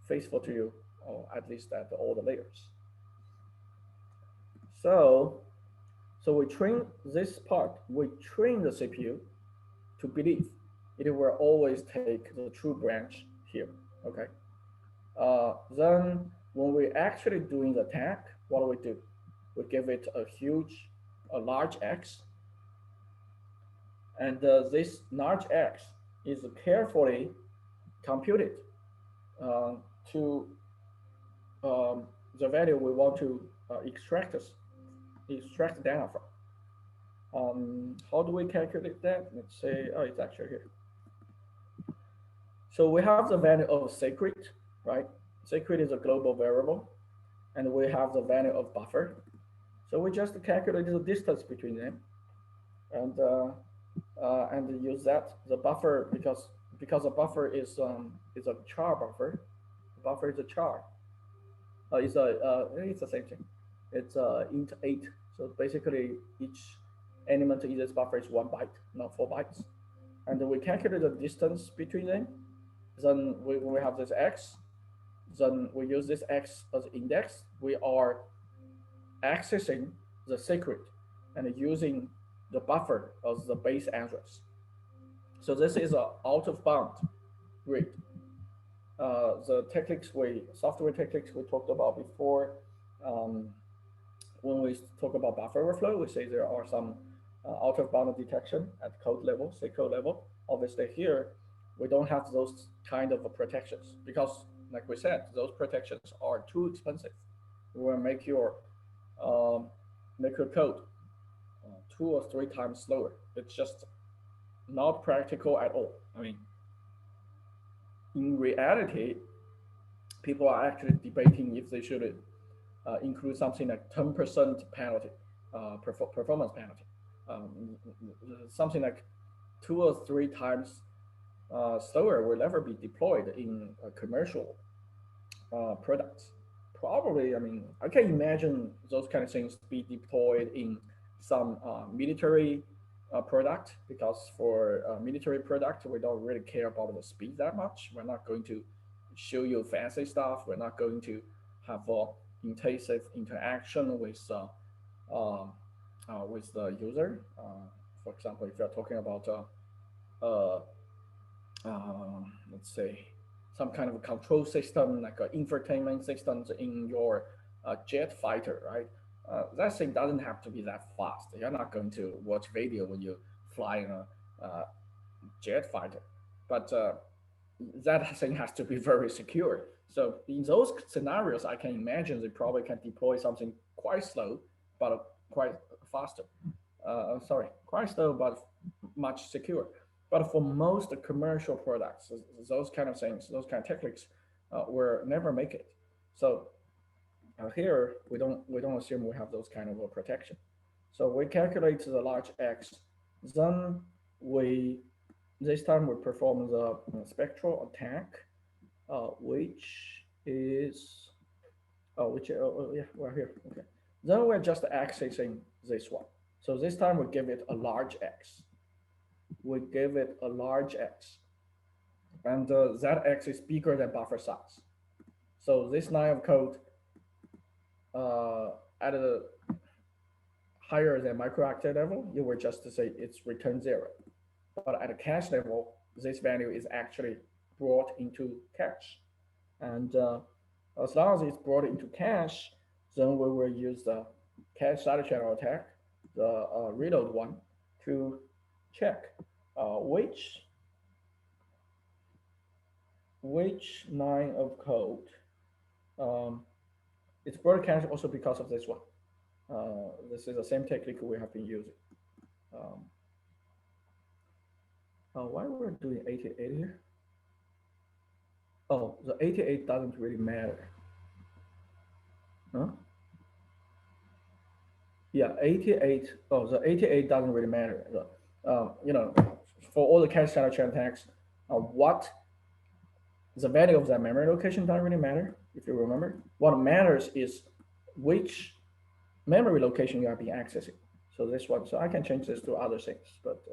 faithful to you, or at least at all the layers. So, so we train this part. We train the CPU to believe it will always take the true branch here. Okay. Then when we actually doing the attack, what do we do? We give it a large X, and this large X is carefully computed uh, to the value we want to extract data from. How do we calculate that? Let's say, oh, it's actually here. So we have the value of secret, right? Secret is a global variable, and we have the value of buffer. So we just calculate the distance between them, and use that the buffer because the buffer is a char buffer. The buffer is a char. It's the same thing. It's int 8. So basically, each element in this buffer is 1 byte, not 4 bytes. And we calculate the distance between them. Then we have this x. Then we use this x as index. We are accessing the secret and using the buffer as the base address. So this is an out of bound read. The software techniques we talked about before, um, when we talk about buffer overflow, we say there are some out of bound detection at code level, say code level. Obviously here, we don't have those kind of protections because, like we said, those protections are too expensive. It will make your code 2 or 3 times slower. It's just not practical at all. I mean, in reality, people are actually debating if they should include something like 10% penalty, performance penalty, something like 2 or 3 times slower will never be deployed in commercial products. Probably, I mean, I can imagine those kind of things be deployed in some military product because for military product, we don't really care about the speed that much. We're not going to show you fancy stuff. We're not going to have intensive interaction with the user. For example, if you're talking about uh, let's say some kind of control system like infotainment systems in your jet fighter, right? That thing doesn't have to be that fast. You're not going to watch video when you fly in a jet fighter, but that thing has to be very secure. So in those scenarios, I can imagine they probably can deploy something quite slow, but quite faster. Sorry, quite slow, but much secure. But for most commercial products, those kind of things, those kind of techniques, will never make it. So here we don't assume we have those kind of protection. So we calculate the large X, then we this time we perform the spectral attack, which is yeah, we're here. Okay, then we're just accessing this one. So this time we give it a large X. We give it a large X, and that X is bigger than buffer size. So this line of code at a higher than microarchitecture level, you will just say it's return zero. But at a cache level, this value is actually brought into cache. And as long as it's brought into cache, then we will use the cache side channel attack, the reload one, to check which line of code um, it's brought cache also because of this one. This is the same technique we have been using. Um, why we're doing 88 here? Oh, the 88 doesn't really matter. Huh? Yeah, 88. Oh, the 88 doesn't really matter. You know, for all the cache channel attacks, what the value of that memory location doesn't really matter. If you remember, what matters is which memory location you are being accessing. So this one, so I can change this to other things, but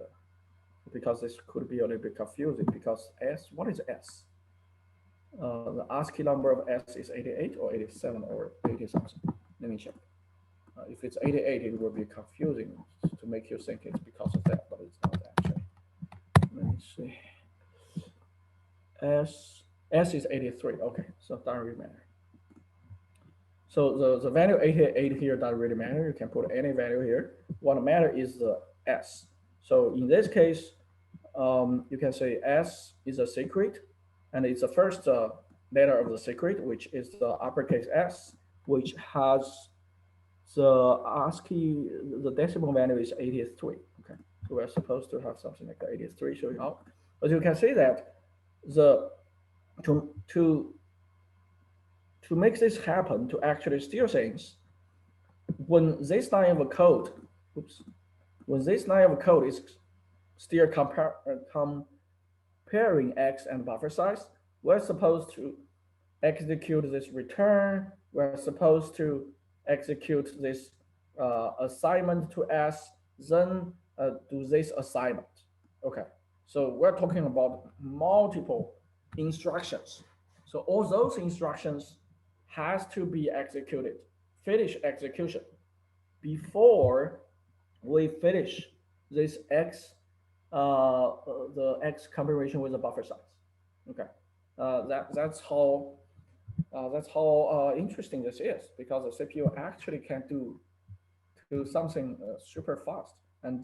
because this could be a little bit confusing. Because S, what is S? The ASCII number of S is 88 or 87 or 80 something. Let me check. If it's 88, it will be confusing to make you think it's because of that, but it's not actually. Let me see. S is 83. Okay, so it doesn't really matter. So the value 88 here doesn't really matter. You can put any value here. What matters is the S. So in this case, you can say S is a secret, and it's the first letter of the secret, which is the uppercase S, which has the ASCII, the decimal value is 83. Okay, so we're supposed to have something like 83 showing up. But you can see that the to to to make this happen, to actually steal things, when this line of code, oops, when this line of code is still comparing X and buffer size, we're supposed to execute this return. We're supposed to execute this assignment to S, then do this assignment. Okay, so we're talking about multiple instructions. So all those instructions has to be executed, finish execution before we finish this X, the X comparison with the buffer size. Okay, that's how interesting this is, because the CPU actually can do something super fast, and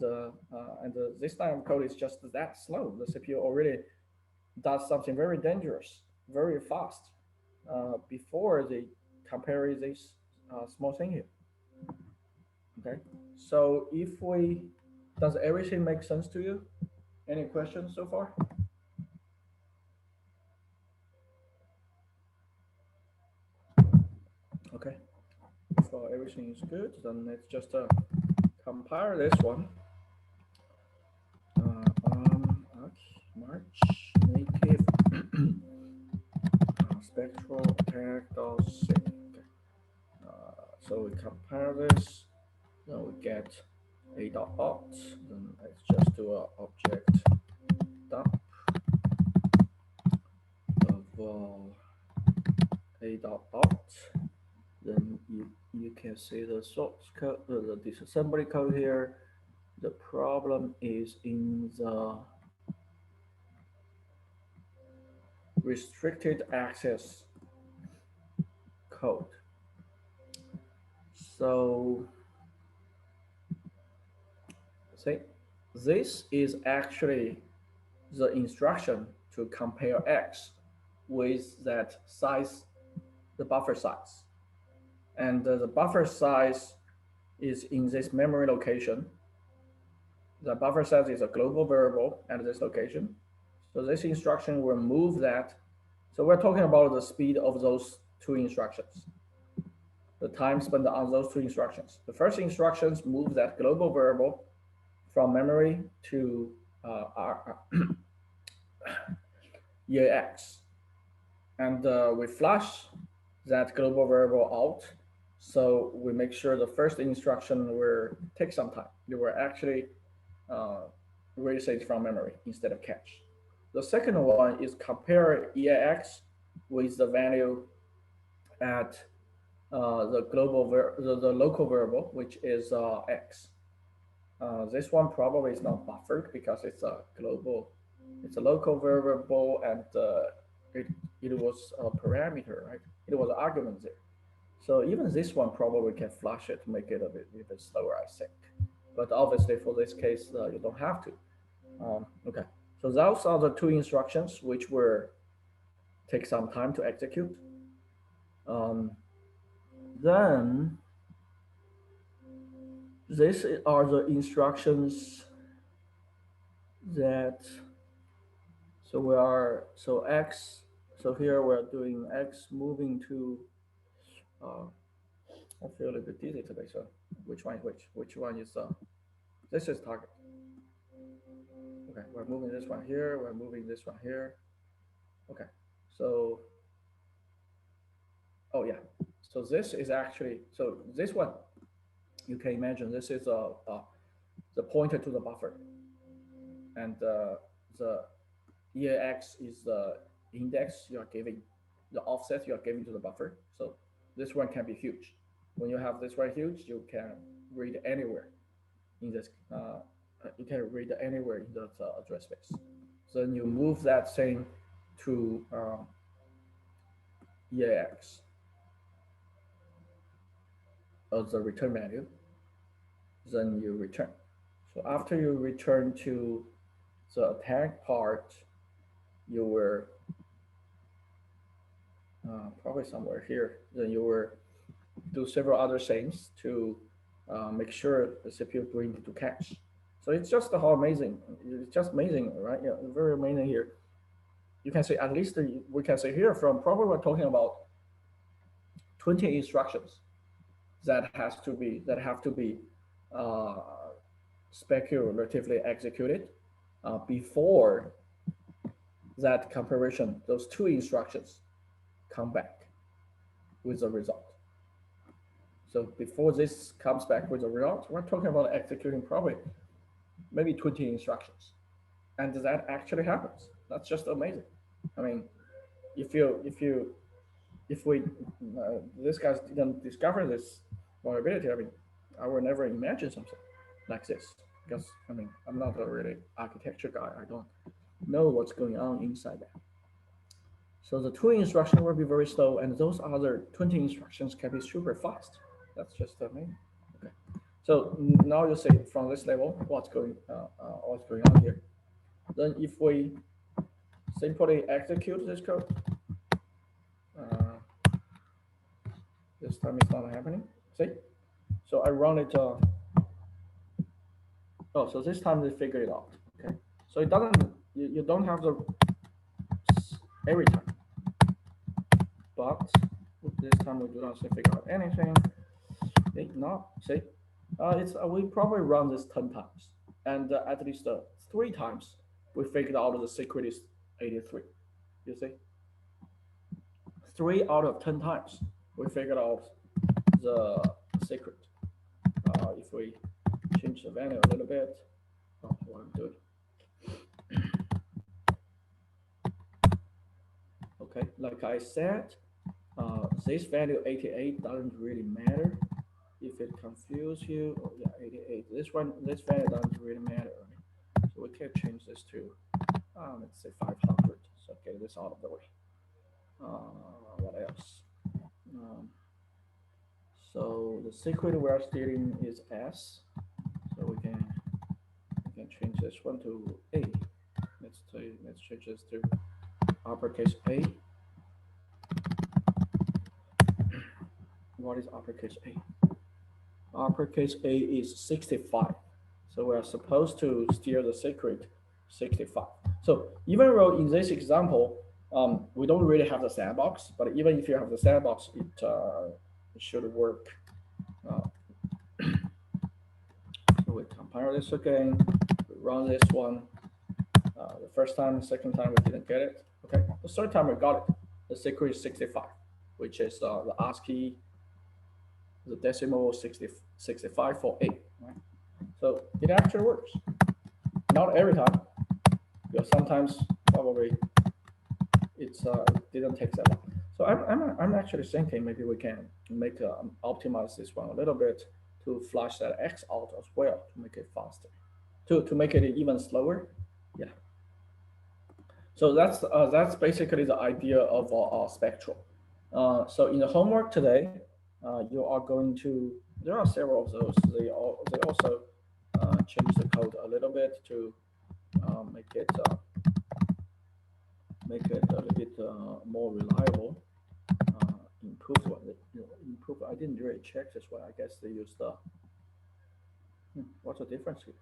this line of code is just that slow. The CPU already does something very dangerous, very fast, before they compare this small thing here. Okay, so if we, does everything make sense to you? Any questions so far? Okay, so everything is good, then let's just compare this one. March native spectral attack.c. Okay. So we compare this, then we get a dot opt, then let's just do a object dump of a dot opt, Then you can see the source code, the disassembly code here. The problem is in the restricted access code. So see, this is actually the instruction to compare X with that size, the buffer size. And the buffer size is in this memory location. The buffer size is a global variable at this location. So this instruction will move that. So we're talking about the speed of those two instructions, the time spent on those two instructions. The first instructions move that global variable from memory to EAX. And we flush that global variable out. So we make sure the first instruction will take some time. It will actually uh, erase it from memory instead of cache. The second one is compare EAX with the value at the local variable, which is X. This one probably is not buffered because it's a global, it's a local variable, and it, it was a parameter, right? It was an argument there. So even this one probably can flush it to make it a bit slower, I think. But obviously for this case, you don't have to. Okay, so those are the two instructions which will take some time to execute. Um, then these are the instructions that, so we are, so X, so here we're doing X moving to, uh, I feel a little bit dizzy today, so which one is which? Which one is, this is target. Okay, we're moving this one here, we're moving this one here. Okay, so, oh yeah, so this is actually, so this one, you can imagine this is the pointer to the buffer, and the EAX is the index you are giving, the offset you are giving to the buffer. So this one can be huge. When you have this one huge, you can read anywhere in this. You can read anywhere in that address space. So then you move that thing to EAX as the return value. Then you return. So after you return to the attack part, you will probably somewhere here. Then you will do several other things to make sure the CPU bring it to cache. So it's just how amazing. It's just amazing, right? Yeah, very amazing here. You can say at least we can say here from probably we're talking about 20 instructions that have to be uh, speculatively executed before that comparison. Those two instructions come back with the result. So before this comes back with a result, we're talking about executing probably maybe 20 instructions. And that actually happens. That's just amazing. I mean, if we, this guys didn't discover this vulnerability, I mean, I would never imagine something like this because, I mean, I'm not a really architecture guy. I don't know what's going on inside that. So the two instructions will be very slow, and those other 20 instructions can be super fast. That's just amazing. Okay. So now you see from this level what's going on here. Then if we simply execute this code, this time it's not happening. See? So I run it. Oh, so this time they figure it out. Okay. So it doesn't. You don't have the every time, but this time we do not figure out anything. Okay, no, see, it's we probably run this 10 times, and at least 3 times we figured out the secret is 83. You see, 3 out of 10 times we figured out the secret. If we change the value a little bit, oh, what I'm doing. Okay, like I said, this value 88 doesn't really matter. If it confuse you, oh yeah, 88. This value doesn't really matter, right? So we can change this to, let's say 500. So get this out of the way. What else? Um, so the secret we are stealing is S. So we can change this one to A. Let's change this to uppercase A. What is uppercase A? Uppercase A is 65. So we are supposed to steal the secret 65. So even though in this example, we don't really have the sandbox, but even if you have the sandbox, it should work. So we compile this again, we run this one. The first time, the second time we didn't get it. Okay, the third time we got it. The secret is 65, which is the ASCII, the decimal 65 for A. Right? So it actually works. Not every time, because sometimes probably it didn't take that long. So I'm actually thinking maybe we can make optimize this one a little bit to flush that X out as well to make it faster, to make it even slower. Yeah. So that's basically the idea of Spectral. So in the homework today, you are going to, there are several of those. They also change the code a little bit to make it a little bit more reliable. Improve what improve. I didn't really check this one. I guess they used the. What's the difference here?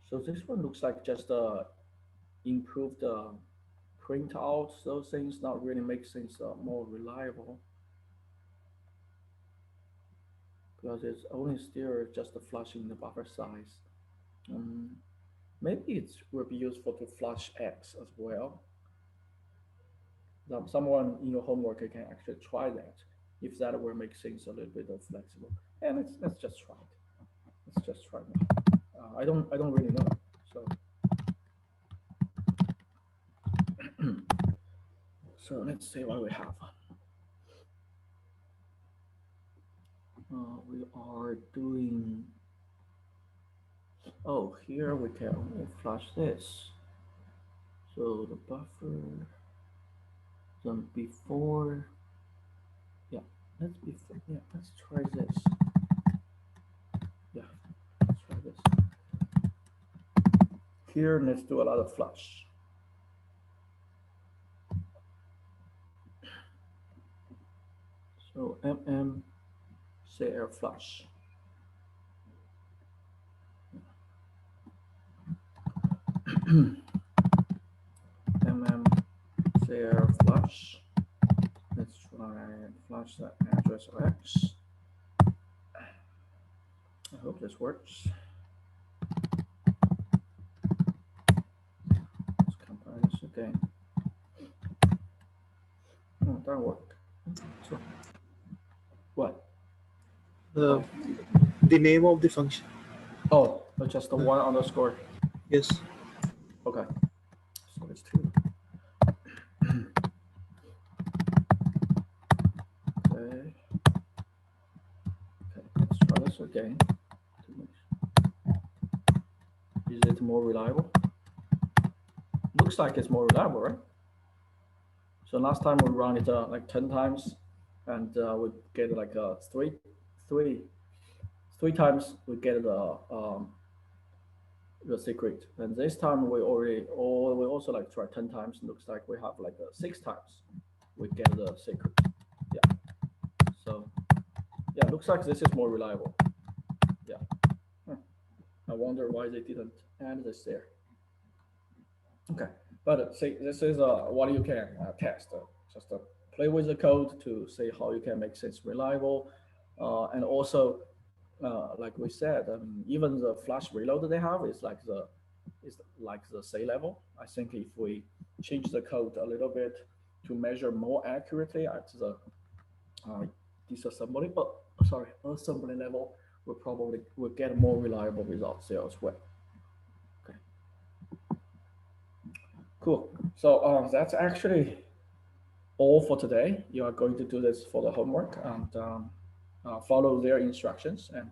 So this one looks like just improved printouts. Those things not really make things more reliable because it's only still just flushing the buffer size. Maybe it will be useful to flush X as well. Now, someone in your homework can actually try that if that will make things a little bit flexible. And let's just try it. Let's just try it. I don't really know. So so let's see what we have. We are doing. Oh, here we can only flush this. So the buffer. Then before. Yeah, let's try this. Yeah, let's try this. Here, let's do a lot of flush. So CL flush. CL flush. Let's try and flush that address of X. I hope this works. Let's compile this again. Oh, that worked. So, what? The name of the function. Oh, just the one underscore. Yes. Okay. So it's 2. Okay. Okay. Let's try this again. Is it more reliable? Looks like it's more reliable, right? So last time we run it like 10 times, and we get like three times we get the secret. And this time we also like try 10 times. Looks like we have like 6 times we get the secret. Yeah. So yeah, looks like this is more reliable. Yeah. I wonder why they didn't add this there. Okay, but see, this is what you can test. Just play with the code to see how you can make things reliable, and also, like we said, even the flash reload they have is like the C level. I think if we change the code a little bit to measure more accurately at the assembly level, will get more reliable results there as well. Okay, cool. So that's actually all for today. You are going to do this for the homework and follow their instructions, and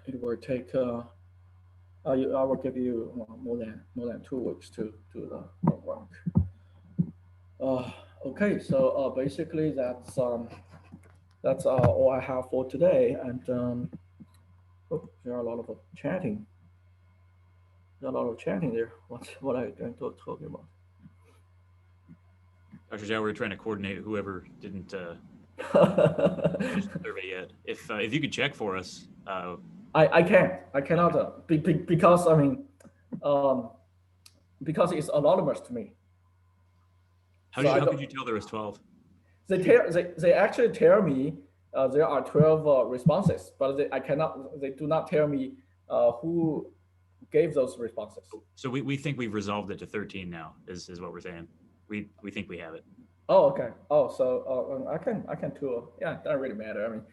it will take. I will give you more than 2 weeks to do the homework. Okay, so basically that's all I have for today, and oh, there are a lot of chatting. There's a lot of chatting there. What are you going to talk about? Dr. Zhao, we're trying to coordinate whoever didn't finish the survey yet. If you could check for us. I can't. I cannot because I mean, um, because it's anonymous to me. How So could you tell there was 12? they actually tell me there are 12 responses, but I cannot. They do not tell me who gave those responses. So we think we've resolved it to 13 now. Is what we're saying. We think we have it. Oh, okay. Oh, so I can too. Yeah, it doesn't really matter. I mean,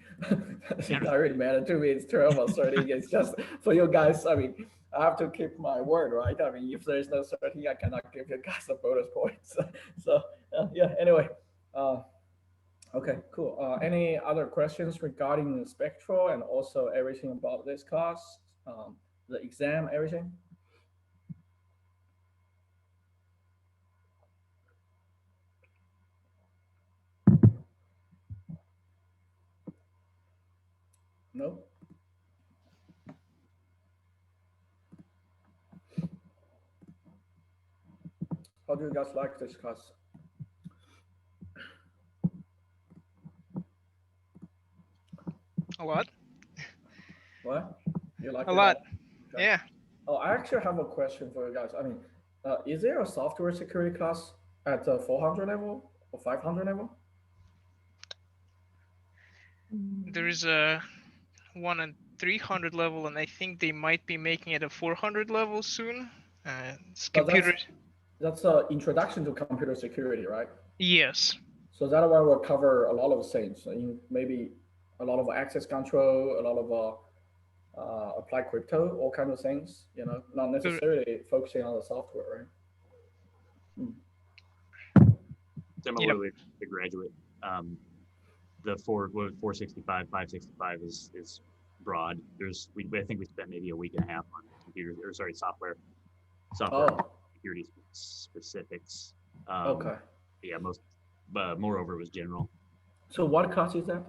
it doesn't really matter to me. It's 12 or 13. It's just for you guys. I mean, I have to keep my word, right? I mean, if there is no 13, I cannot give you guys the bonus points. So yeah. Anyway, uh, okay, cool. Any other questions regarding the spectral and also everything about this class, the exam, everything? No. How do you guys like this class? A lot. What? You like A it lot. Okay. Yeah. Oh, I actually have a question for you guys. I mean, is there a software security class at the 400 level or 500 level? There is a one at 300 level, and I think they might be making it a 400 level soon. It's So computers. that's an introduction to computer security, right? Yes. So that one will cover a lot of things, maybe a lot of access control, a lot of applied crypto, all kind of things. Not There- necessarily focusing on the software, right? Similarly, the graduate, the 465, 565 is broad. I think we spent maybe a week and a half on software Oh, security specifics. okay. Yeah, moreover it was general. So what class is that?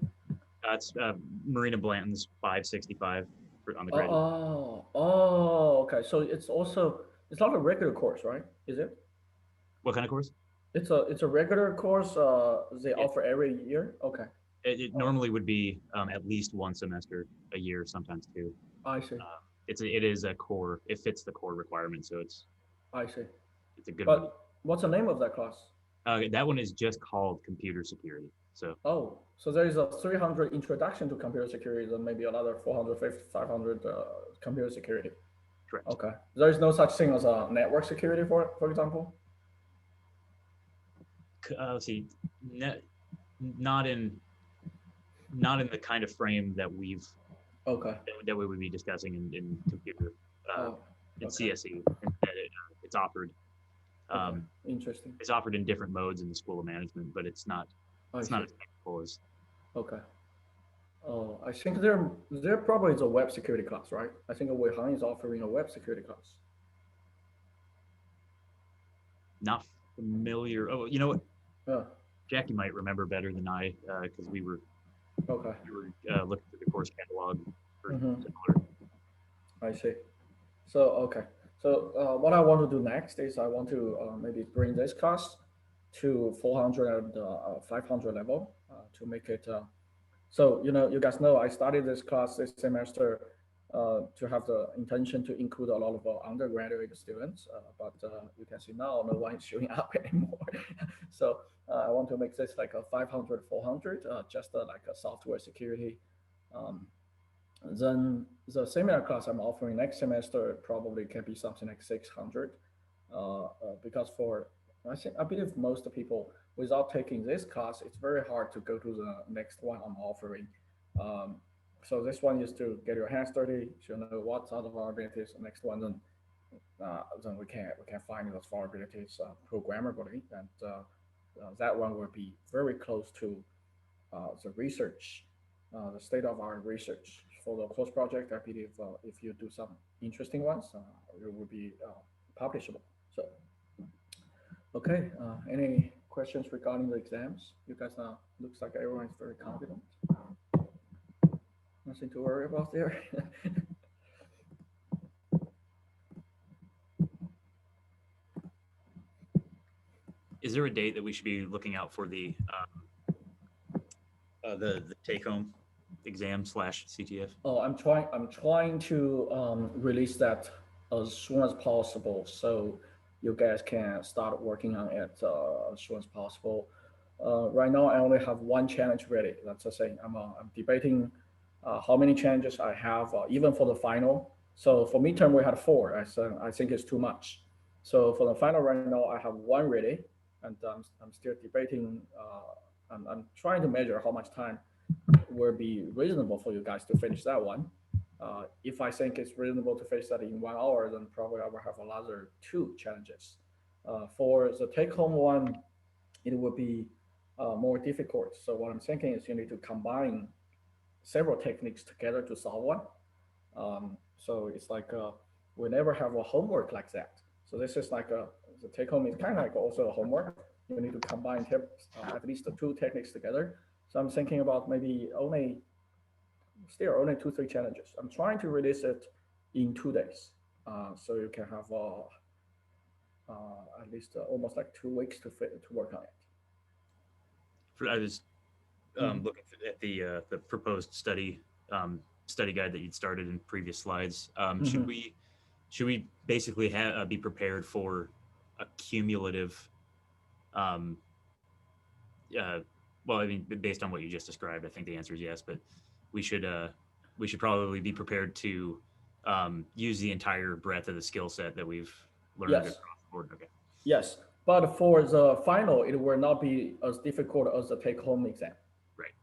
It's Marina Blanton's 565 on the graduate. Okay. So it's not a regular course, right? Is it? What kind of course? It's a regular course. They Yeah. offer every year. Okay. It normally would be at least one semester a year, sometimes two. I see. It is a core. It fits the core requirement, so it's I see. a good one. But what's the name of that class? That one is just called computer security. So Oh, so there is a 300 introduction to computer security, and maybe another 450, 500 computer security. correct. Okay. There is no such thing as a network security, for example. Let's see, not in the kind of frame that Okay. we would be discussing in computer Oh, in okay. CSE. Instead, it's offered. Okay. Interesting. It's offered in different modes in the School of Management, but it's not I as see. technical as. Okay. Oh, I think there probably is a web security class, right? I think Weihan is offering a web security class. Not familiar. Oh, you know what? Yeah. Jackie might remember better than I, because we were Okay. looking through the course catalog for Mhm. similar. I see. So okay. So what I want to do next is I want to maybe bring this class to 400 and 500 level to make it. So you guys know I started this class this semester to have the intention to include a lot of undergraduate students, but you can see now no one is showing up anymore. So I want to make this like a 500, 400, just like a software security. Um, then the seminar class I'm offering next semester probably can be something like 600, because I believe most people without taking this class, it's very hard to go to the next one I'm offering. So this one is to get your hands dirty, to know what are the vulnerabilities. The next one, then we can find those vulnerabilities programmably, and that one will be very close to the research, the state of our research for the close project. I believe if you do some interesting ones, it will be publishable. So, okay, any questions regarding the exams? You guys looks like everyone is very confident. Nothing to worry about there. Is there a date that we should be looking out for the take-home exam / CTF? Oh, I'm trying to release that as soon as possible, so you guys can start working on it as soon as possible. Right now, I only have one challenge ready. That's the thing. I'm debating how many challenges I have, even for the final. So for midterm, we had four. I think it's too much. So for the final right now, I have one ready, and I'm still debating. I'm trying to measure how much time will be reasonable for you guys to finish that one. If I think it's reasonable to finish that in 1 hour, then probably I will have another two challenges. For the take-home one, it will be more difficult. So what I'm thinking is you need to combine several techniques together to solve one. So it's like we never have a homework like that. So this is like the take-home is kind of like also a homework. You need to combine at least the two techniques together. So I'm thinking about maybe only 2-3 challenges. I'm trying to release it in 2 days, so you can have at least almost like 2 weeks to work on it. I was looking at the proposed study guide that you'd started in previous slides. Should we basically be prepared for a cumulative? Well, I mean, based on what you just described, I think the answer is yes. But we should probably be prepared to use the entire breadth of the skill set that we've learned Yes. across the board. Okay. Yes, but for the final, it will not be as difficult as the take-home exam. Right.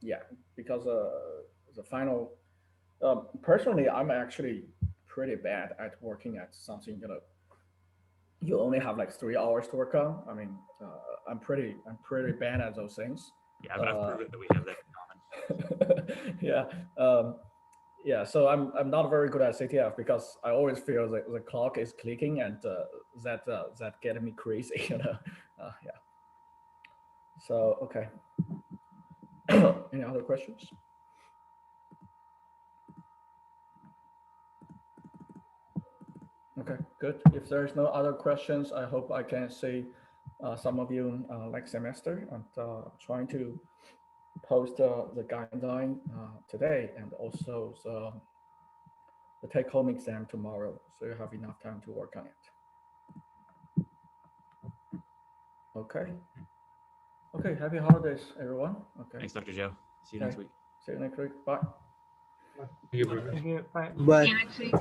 Yeah, because the final, personally, I'm actually pretty bad at working at something. You only have like 3 hours to work on. I mean, I'm pretty bad at those things. Yeah, I've proven that we have that in common. Yeah. Yeah, so I'm not very good at CTF because I always feel the clock is clicking, and that get me crazy, yeah. So okay. Any other questions? Okay, good. If there's no other questions, I hope I can see some of you next semester, and trying to post the guideline today, and also the take-home exam tomorrow, so you have enough time to work on it. Okay. Okay, happy holidays, everyone. Okay. Thanks, Dr. Zhao. See you next week. See you next week. Bye. Thank you very much. Thank you. Bye. Bye. Yeah, next week.